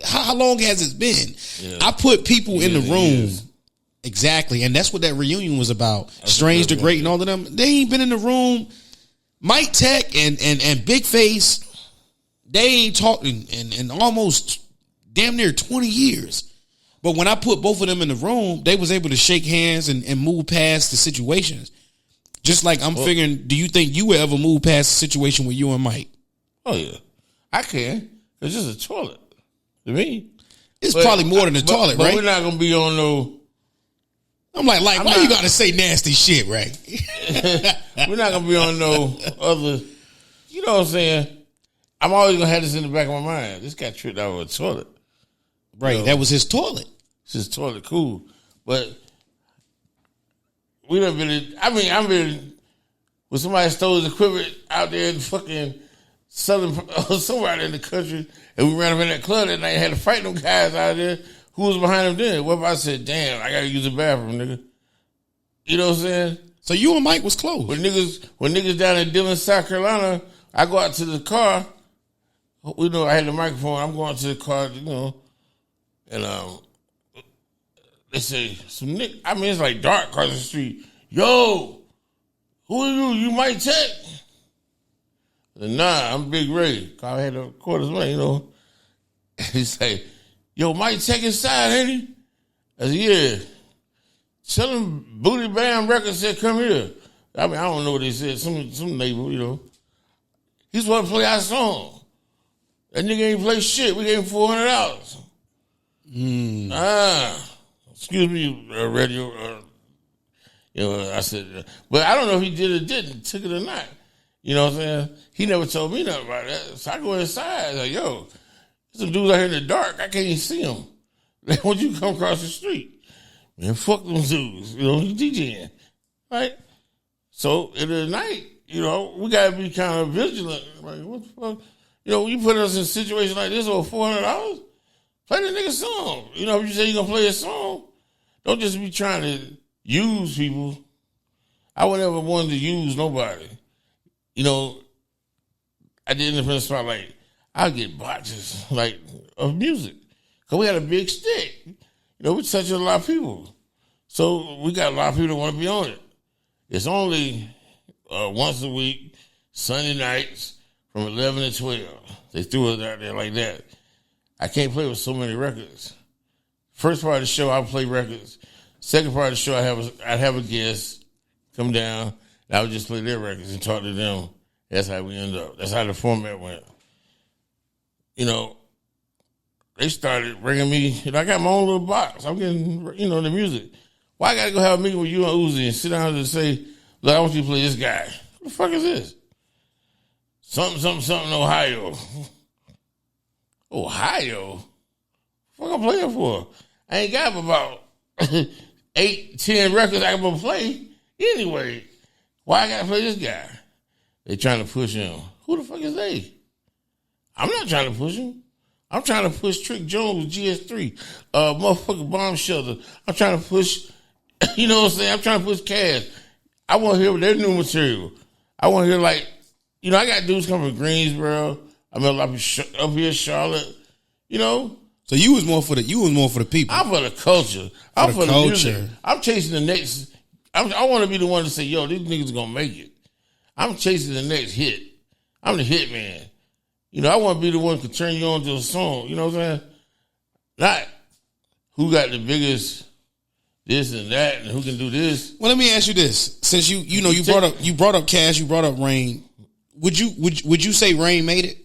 How long has it been? Yeah. I put people in the room. Exactly. And that's what that reunion was about. That's Strange the Great and all of them. They ain't been in the room. Mike Tech and Big Face, they ain't talking in almost damn near 20 years. But when I put both of them in the room, they was able to shake hands and move past the situations. Just like I'm figuring, do you think you would ever move past the situation with you and Mike? Oh, yeah. I can. It's just a toilet. To me. It's probably more than a toilet, but right? We're not going to be on no... I'm like why you got to say nasty shit, right? We're not going to be on no other... You know what I'm saying? I'm always going to have this in the back of my mind. This guy tripped out of a toilet. Right, that was his toilet. It's his toilet, cool. But we done been... I've been... When somebody stole his equipment out there in fucking southern... somewhere in the country... And we ran up in that club that night and had to fight them guys out there. Who was behind them then? What if I said, damn, I got to use the bathroom, nigga? You know what I'm saying? So you and Mike was close. When niggas down in Dillon, South Carolina, I go out to the car. I had the microphone. I'm going to the car, and they say, some nigga, it's like dark across the street. Yo, who are you? You Mike Tech? Nah, I'm Big Ray. I had a quarters man, He say, yo, Mike Tech inside, ain't he? I said, yeah. Tell him Booty Bam Records said, come here. I don't know what they said. Some neighbor, He's supposed to play our song. That nigga ain't play shit. We gave him $400. Excuse me, radio. I said, but I don't know if he did or didn't, took it or not. You know what I'm saying? He never told me nothing about that. So I go inside, like, yo, there's some dudes out here in the dark. I can't even see them. Like, once you come across the street, man, fuck them dudes. He's DJing. Right? So, in the night, we got to be kind of vigilant. Like, what the fuck? You put us in a situation like this over $400, play the nigga song. If you say you're going to play a song, don't just be trying to use people. I would never want to use nobody. I did Independent Spotlight. I'll get boxes, of music. Because we had a big stick. We touched a lot of people. So we got a lot of people that want to be on it. It's only once a week, Sunday nights, from 11 to 12. They threw it out there like that. I can't play with so many records. First part of the show, I'll play records. Second part of the show, I'd have a guest come down. I would just play their records and talk to them. That's how we end up. That's how the format went. They started bringing me, I got my own little box. I'm getting, the music. Why I got to go have a meeting with you and Uzi and sit down and say, look, I want you to play this guy. What the fuck is this? Something, Ohio. Ohio? What the fuck I'm playing for? I ain't got about 8-10 records I can play. Anyway, why I gotta play this guy? They trying to push him. Who the fuck is they? I'm not trying to push him. I'm trying to push Trick Jones with GS3. Motherfucking Bomb Shelter. I'm trying to push, I'm trying to push Cash. I want to hear their new material. I want to hear I got dudes coming from Greensboro. I mean, up here, Charlotte. So you was more for the people. I'm for the culture. I'm for the music. I'm chasing the next. I want to be the one to say, yo, these niggas are gonna make it. I'm chasing the next hit. I'm the hitman. I want to be the one who can turn you on to a song. You know what I'm saying? Not who got the biggest this and that, and who can do this. Well, let me ask you this: since you brought up Cash, you brought up Rain. Would you say Rain made it?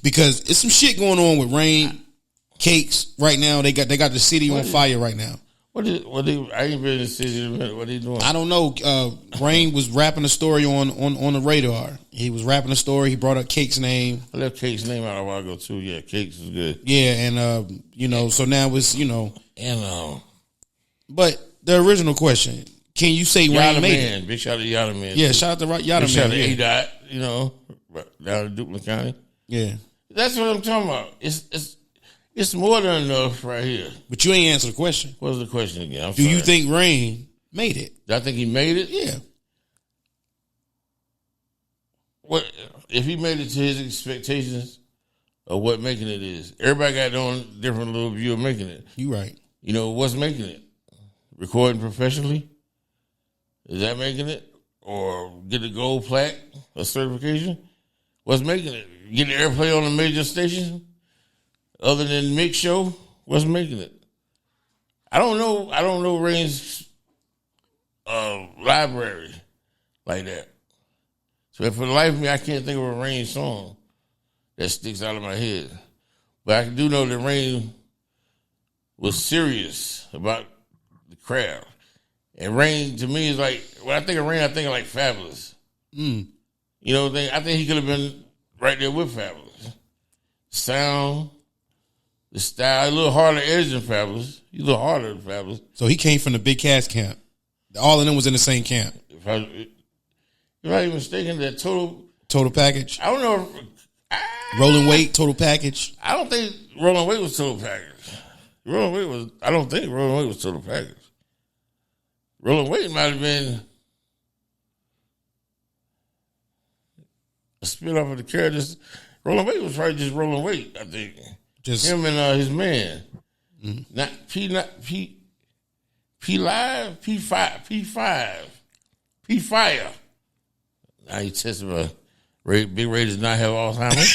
Because it's some shit going on with Rain Cakes right now. They got the city on fire right now. I ain't been in the city in a minute. What are they doing? I don't know. Rain was rapping a story on the radar. He was rapping a story. He brought up Cake's name. I left Cake's name out a while ago too. Yeah, Cakes is good. Yeah, and so now it's and But the original question: can you say Rain made it? Big shout out to Yada Man. Yeah, shout out to Yada Man. Shout out to A-Dot. Down in Duplin County. Yeah, that's what I'm talking about. It's more than enough right here. But you ain't answered the question. What was the question again? Do you think Rain made it? Do I think he made it? Yeah. What if he made it to his expectations of what making it is? Everybody got their own different little view of making it. You right. What's making it? Recording professionally? Is that making it? Or get a gold plaque, a certification? What's making it? Get the airplay on a major station? Other than Mix Show, what's making it? I don't know Rain's library like that. So for the life of me, I can't think of a Rain song that sticks out of my head. But I do know that Rain was serious about the crowd. And Rain, to me, is like, when I think of Rain, I think of like Fabulous. I think he could have been right there with Fabulous. Sound, the style, a little harder edge than Fabulous. He's a little harder than Fabulous. So he came from the Big Cass camp. All of them was in the same camp. If I'm not even mistaken, that Total Package. I don't know. Rolling Weight, Total Package. I don't think Rolling Weight was Total Package. I don't think Rolling Weight was Total Package. Rolling Weight might have been a spin off of the characters. Rolling Weight was probably just Rolling Weight, I think. Just him and his man. Mm-hmm. Not P Live, P Fire. Now he tested my Big Ray does not have Alzheimer's.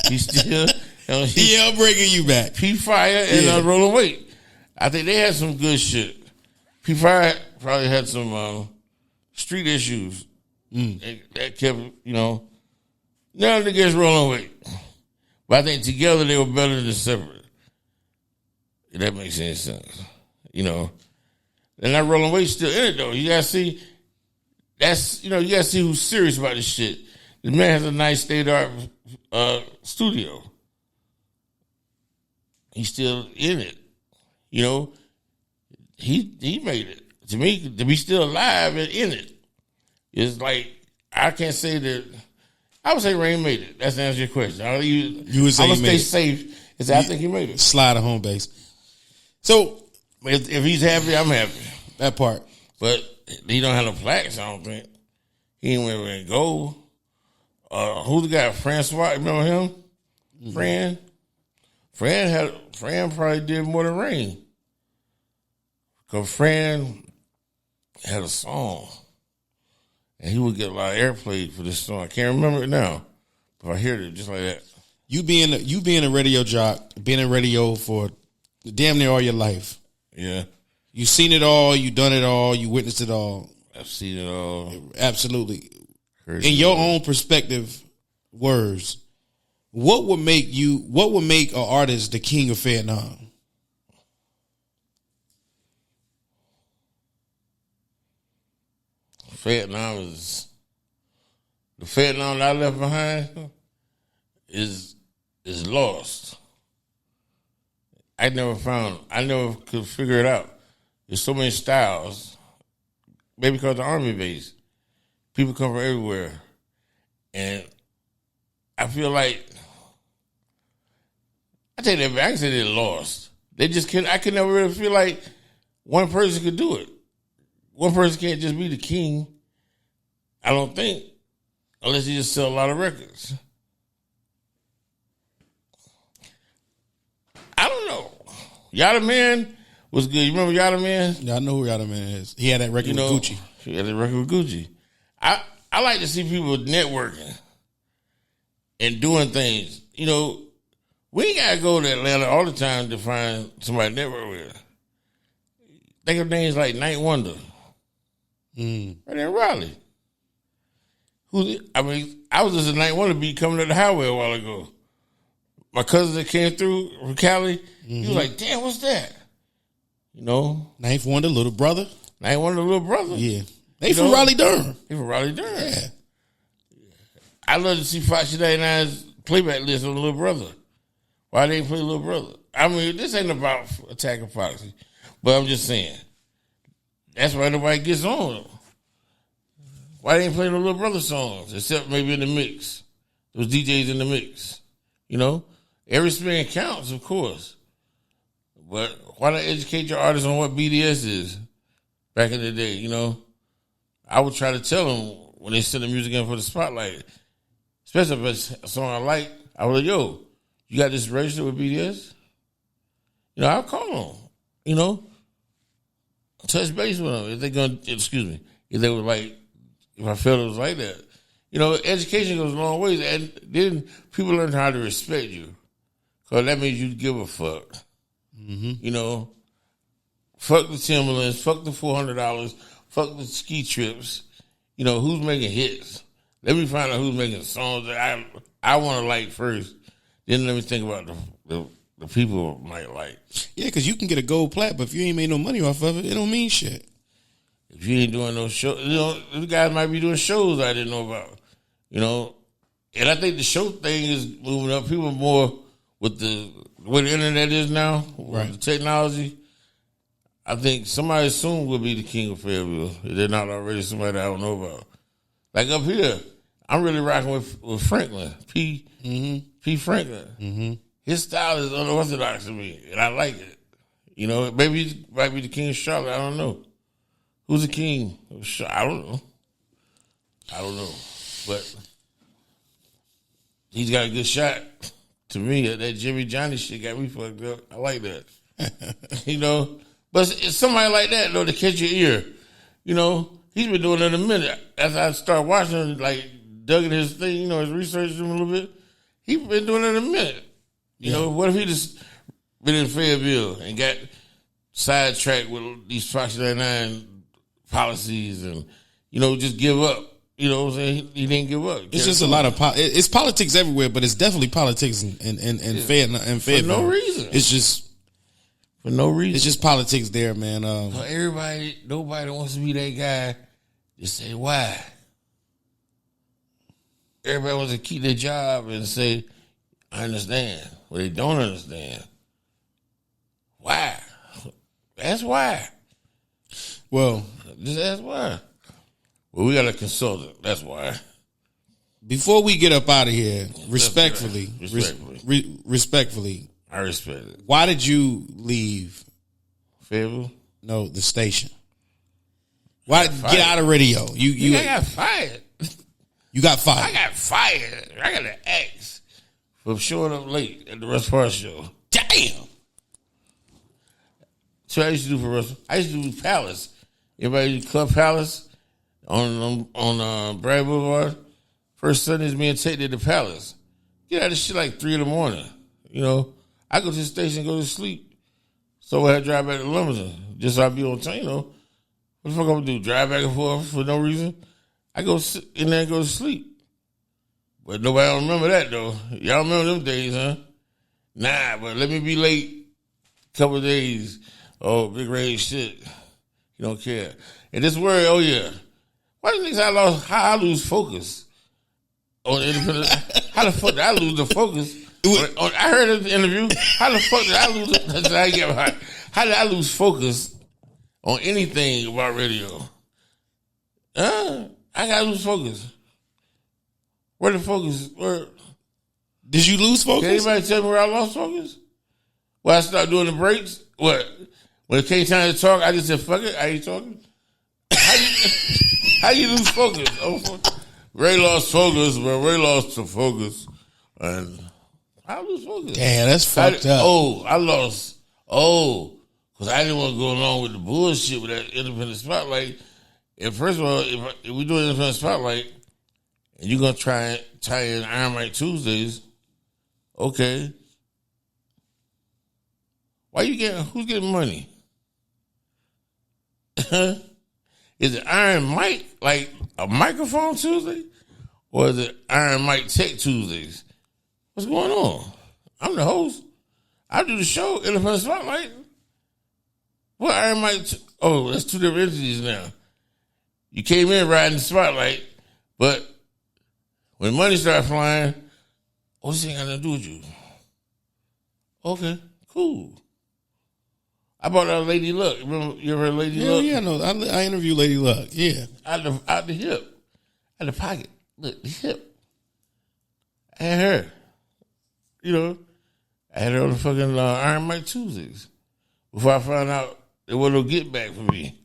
he's still I'm bringing you back. P Fire and Rolling Weight. I think they had some good shit. P Fire probably had some street issues that kept nothing against Rolling Weight. But I think together they were better than separate. If that makes any sense. And that Rolling Weight still in it though. You gotta see you gotta see who's serious about this shit. The man has a nice state-of-the-art studio. He's still in it. He made it. To me, to be still alive and in it, it's like, I can't say that. I would say Rain made it. That's the answer to your question. You would say I'm he going to made stay safe. I think he made it. Slide a home base. So, if he's happy, I'm happy. That part. But he don't have no plaques, I don't think. He ain't went in gold. Who's the guy? Francois, remember him? Mm-hmm. Fran probably did more than Rain. Because Fran had a song. And he would get a lot of airplay for this song. I can't remember it now. But I hear it just like that. You being a radio jock, being in radio for damn near all your life. Yeah. You seen it all, you done it all, you witnessed it all. I've seen it all. Absolutely. In your own perspective, words, what would make an artist the king of Vietnam? The Vietnam that I left behind is lost. I never could figure it out. There's so many styles. Maybe because the army base. People come from everywhere. And I feel like, I take that back, I can say they're lost. I could never really feel like one person could do it. One person can't just be the king, I don't think, unless you just sell a lot of records. I don't know. Yada Man was good. You remember Yada Man? Yeah, I know who Yada Man is. He had that record with Gucci. He had that record with Gucci. I like to see people networking and doing things. We ain't gotta go to Atlanta all the time to find somebody to network with. Think of names like Night Wonder. Right in Raleigh. I was just a Night Wonder beat coming up the highway a while ago. My cousin that came through from Cali, he was like, damn, what's that? You know? Ninth Wonder, little brother. Night Wonder, little brother. Yeah. They from Raleigh, Durham. They from Raleigh, Durham. Yeah. I love to see Foxy 99's playback list on Little Brother. Why they ain't play Little Brother? I mean, this ain't about attacking Foxy, but I'm just saying. That's why nobody gets on. Why they ain't playing the Little Brother songs, except maybe in the mix? Those DJs in the mix. You know? Every spin counts, of course. But why not educate your artists on what BDS is back in the day, you know? I would try to tell them when they send the music in for the spotlight, especially if it's a song I like, I was like, yo, you got this registered with BDS? You know, I'll call them, you know? Touch base with them. If they're going to, if they were like, if I felt it was like that. You know, education goes a long ways, and then people learn how to respect you. Because that means you give a fuck. You know, fuck the Timberlands, fuck the $400, fuck the ski trips. You know, who's making hits? Let me find out who's making songs that I want to like first. Then let me think about the people might like. Yeah, because you can get a gold plat, but if you ain't made no money off of it, it don't mean shit. If you ain't doing no shows, you know, the guys might be doing shows I didn't know about. You know, and I think the show thing is moving up. People more with the way the internet is now, right? The technology. I think somebody soon will be the king of Fayetteville if they're not already somebody that I don't know about. Like up here, I'm really rocking with Franklin, P. Franklin. His style is unorthodox to me, and I like it. You know, maybe he might be the king of Charlotte. I don't know. Who's the king of Charlotte? I don't know. But he's got a good shot. To me, that Jimmy Johnny shit got me fucked up. I like that. You know? But it's somebody like that, though, to catch your ear. You know? He's been doing it a minute. As I start watching, like, dug in his thing, you know, his research him a little bit, he's been doing it a minute. You know, what if he just been in Fayetteville and got sidetracked with these Fox 99 policies and, you know, just give up? You know what I'm saying? He didn't give up. It's just a lot of it's politics everywhere, but it's definitely politics in Fayetteville. For no reason. It's just for no reason. It's just politics there, man. Nobody wants to be that guy to say why. Everybody wants to keep their job and say, I understand. Well, they don't understand. Why? That's why. Well, just ask why. Well, we got a consultant. That's why. Before we get up out of here, respectfully, I respect it. Why did you leave? Fayetteville? No, the station. Why get out of radio? I got fired. You got fired. I got fired. I got an X for showing up late at the Russ Park show. Damn. So I used to do for Russ. I used to do Palace. Everybody do Club Palace on Brad Boulevard. First Sundays, me and Tate did the Palace. Get out of this shit like 3 a.m. You know, I go to the station, go to sleep. So I had to drive back to Lumberton just so I be on time. You know, what the fuck I'm gonna do? Drive back and forth for no reason? I go sit in there and go to sleep. But nobody don't remember that though. Y'all remember them days, huh? Nah, but let me be late a couple of days. Oh, big raise shit. You don't care. And this word, oh yeah. Why do you think how I lose focus on independent? How the fuck did I lose the focus? I heard in the interview. How the fuck did I lose it? How did I lose focus on anything about radio? I gotta lose focus. Where the focus? Where? Did you lose focus? Can anybody tell me where I lost focus? When I started doing the breaks? What? When it came time to talk, I just said, fuck it, I ain't talking. How you lose focus? Oh, Ray lost focus, but Ray lost the focus. And I lose focus. Damn, that's fucked up. I lost. Because I didn't want to go along with the bullshit with that independent spotlight. And first of all, if we do an independent spotlight, and you're going to try and tie in Iron Mike Tuesdays, okay. who's getting money? Is it Iron Mike, like a microphone Tuesday? Or is it Iron Mike Tech Tuesdays? What's going on? I'm the host. I do the show in the spotlight. What Iron Mike? Oh, that's two different entities now. You came in riding the spotlight, but when money started flying, this ain't got nothing to do with you. Okay, cool. I bought out Lady Luck. Remember, you ever heard Lady Luck? Yeah, no, I interviewed Lady Luck. Yeah, out the hip, out the pocket. Look, the hip. I had her. I had her on the fucking Iron Mike Tuesdays before I found out it wasn't no get back for me.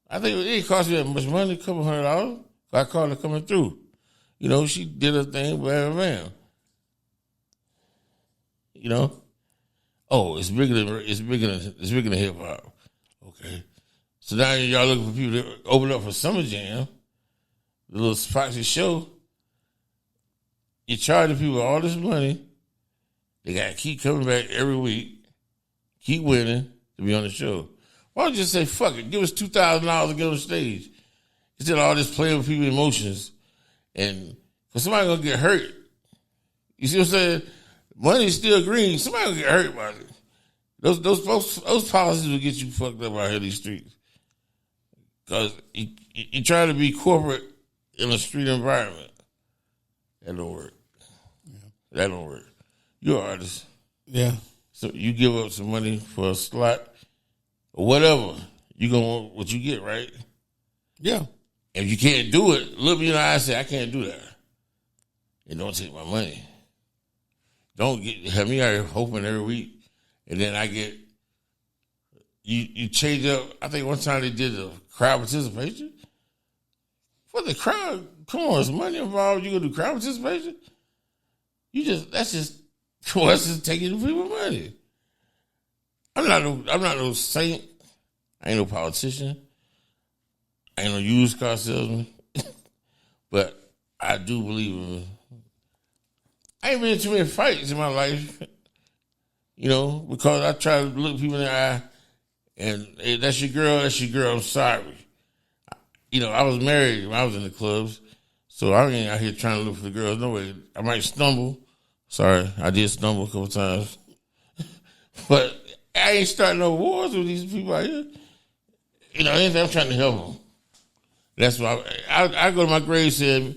I think it cost me that much money, a couple $100. I called her coming through. She did her thing, bam, bam. Oh, it's bigger than hip hop. Okay. So now y'all looking for people to open up for Summer Jam, the little Foxy show. You're charging people all this money. They got to keep coming back every week, keep winning to be on the show. Why don't you just say, fuck it, give us $2,000 to get on stage? Instead of all this playing with people's emotions. And because somebody's going to get hurt. You see what I'm saying? Money's still green. Somebody going to get hurt by it. Those policies will get you fucked up out here in these streets. Because you try to be corporate in a street environment. That don't work. Yeah. That don't work. You're an artist. Yeah. So you give up some money for a slot or whatever, you gonna want what you get, right? Yeah. If you can't do it, look me in the eye and say, I can't do that. And don't take my money. Don't have me out here hoping every week. And then I get, you change up. I think one time they did the crowd participation. For the crowd, come on, there's money involved. You gonna do crowd participation? That's just taking people's money. I'm not no saint. I ain't no politician. I ain't no used car salesman. But I do believe in. I ain't been in too many fights in my life, because I try to look people in the eye, and hey, that's your girl, I'm sorry. I was married when I was in the clubs, so I ain't out here trying to look for the girls. No way. I might stumble. Sorry, I did stumble a couple times. But I ain't starting no wars with these people out here. Anything, I'm trying to help them. That's why I go to my grave and say,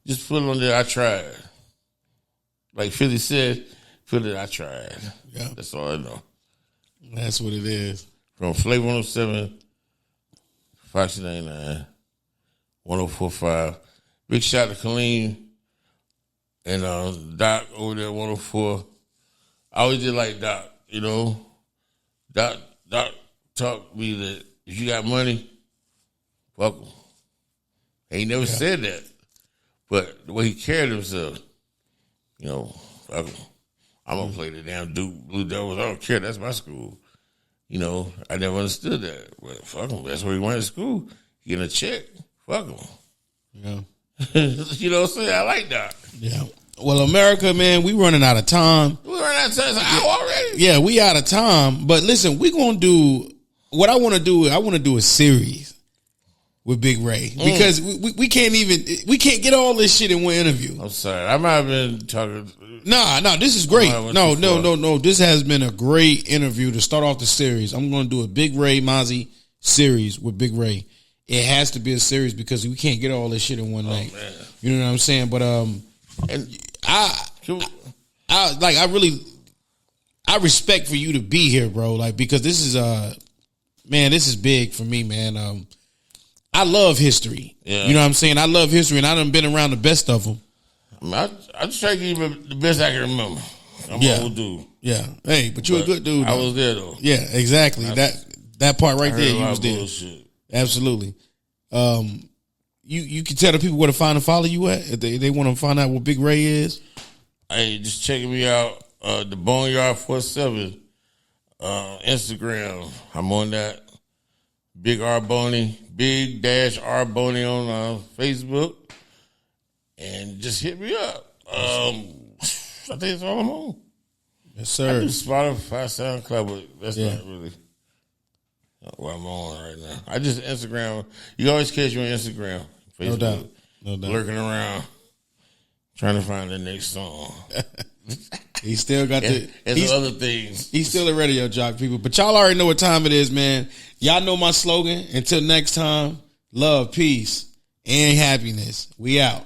just put it on there, I tried. Like 50 said, put it, I tried. Yeah. That's all I know. That's what it is. From Flavor 107, Foxy 99, 104.5. Big shout to Kaleem and Doc over there at 104. I always did like Doc, Doc taught me that if you got money, fuck him. He never said that. But the way he carried himself, fuck him. I'm going to play the damn Duke Blue Devils. I don't care. That's my school. I never understood that. But fuck him. That's where he went to school. He getting a check. Fuck him. Yeah. You know what I'm saying? I like that. Yeah. Well, America, man, we running out of time. We running out of time. It's an hour already. Yeah, we out of time. But listen, we're going to do, what I want to do is I want to do a series with Big Ray. Because we can't get all this shit in one interview. I'm sorry. I might have been talking. No, this is great. No. This has been a great interview to start off the series. I'm going to do a Big Ray Mazee series with Big Ray. It has to be a series because we can't get all this shit in one night. Man. You know what I'm saying? But and I respect for you to be here, bro. Like, because this is this is big for me, man. I love history. Yeah. You know what I'm saying? I love history, and I done been around the best of them. I just try to give you the best I can remember. I'm an old dude. Yeah. Hey, but you're a good dude. I was there though. Yeah, exactly. That part right there, you was there. Bullshit. Absolutely. You can tell the people where to find and follow you at if they want to find out what Big Ray is. Hey, just checking me out. The Boneyard 47 Instagram. I'm on that. Big R Boney, Big R Boney on Facebook, and just hit me up. I think that's all I'm on. Yes, I do sir. Spotify, SoundCloud, but that's not really what I'm on right now. I just Instagram. You always catch me on Instagram, Facebook, No doubt. No doubt. lurking around, trying to find the next song. He still got the. And He's, some other things. he's still a radio jock, people. But y'all already know what time it is, man. Y'all know my slogan. Until next time, love, peace, and happiness. We out.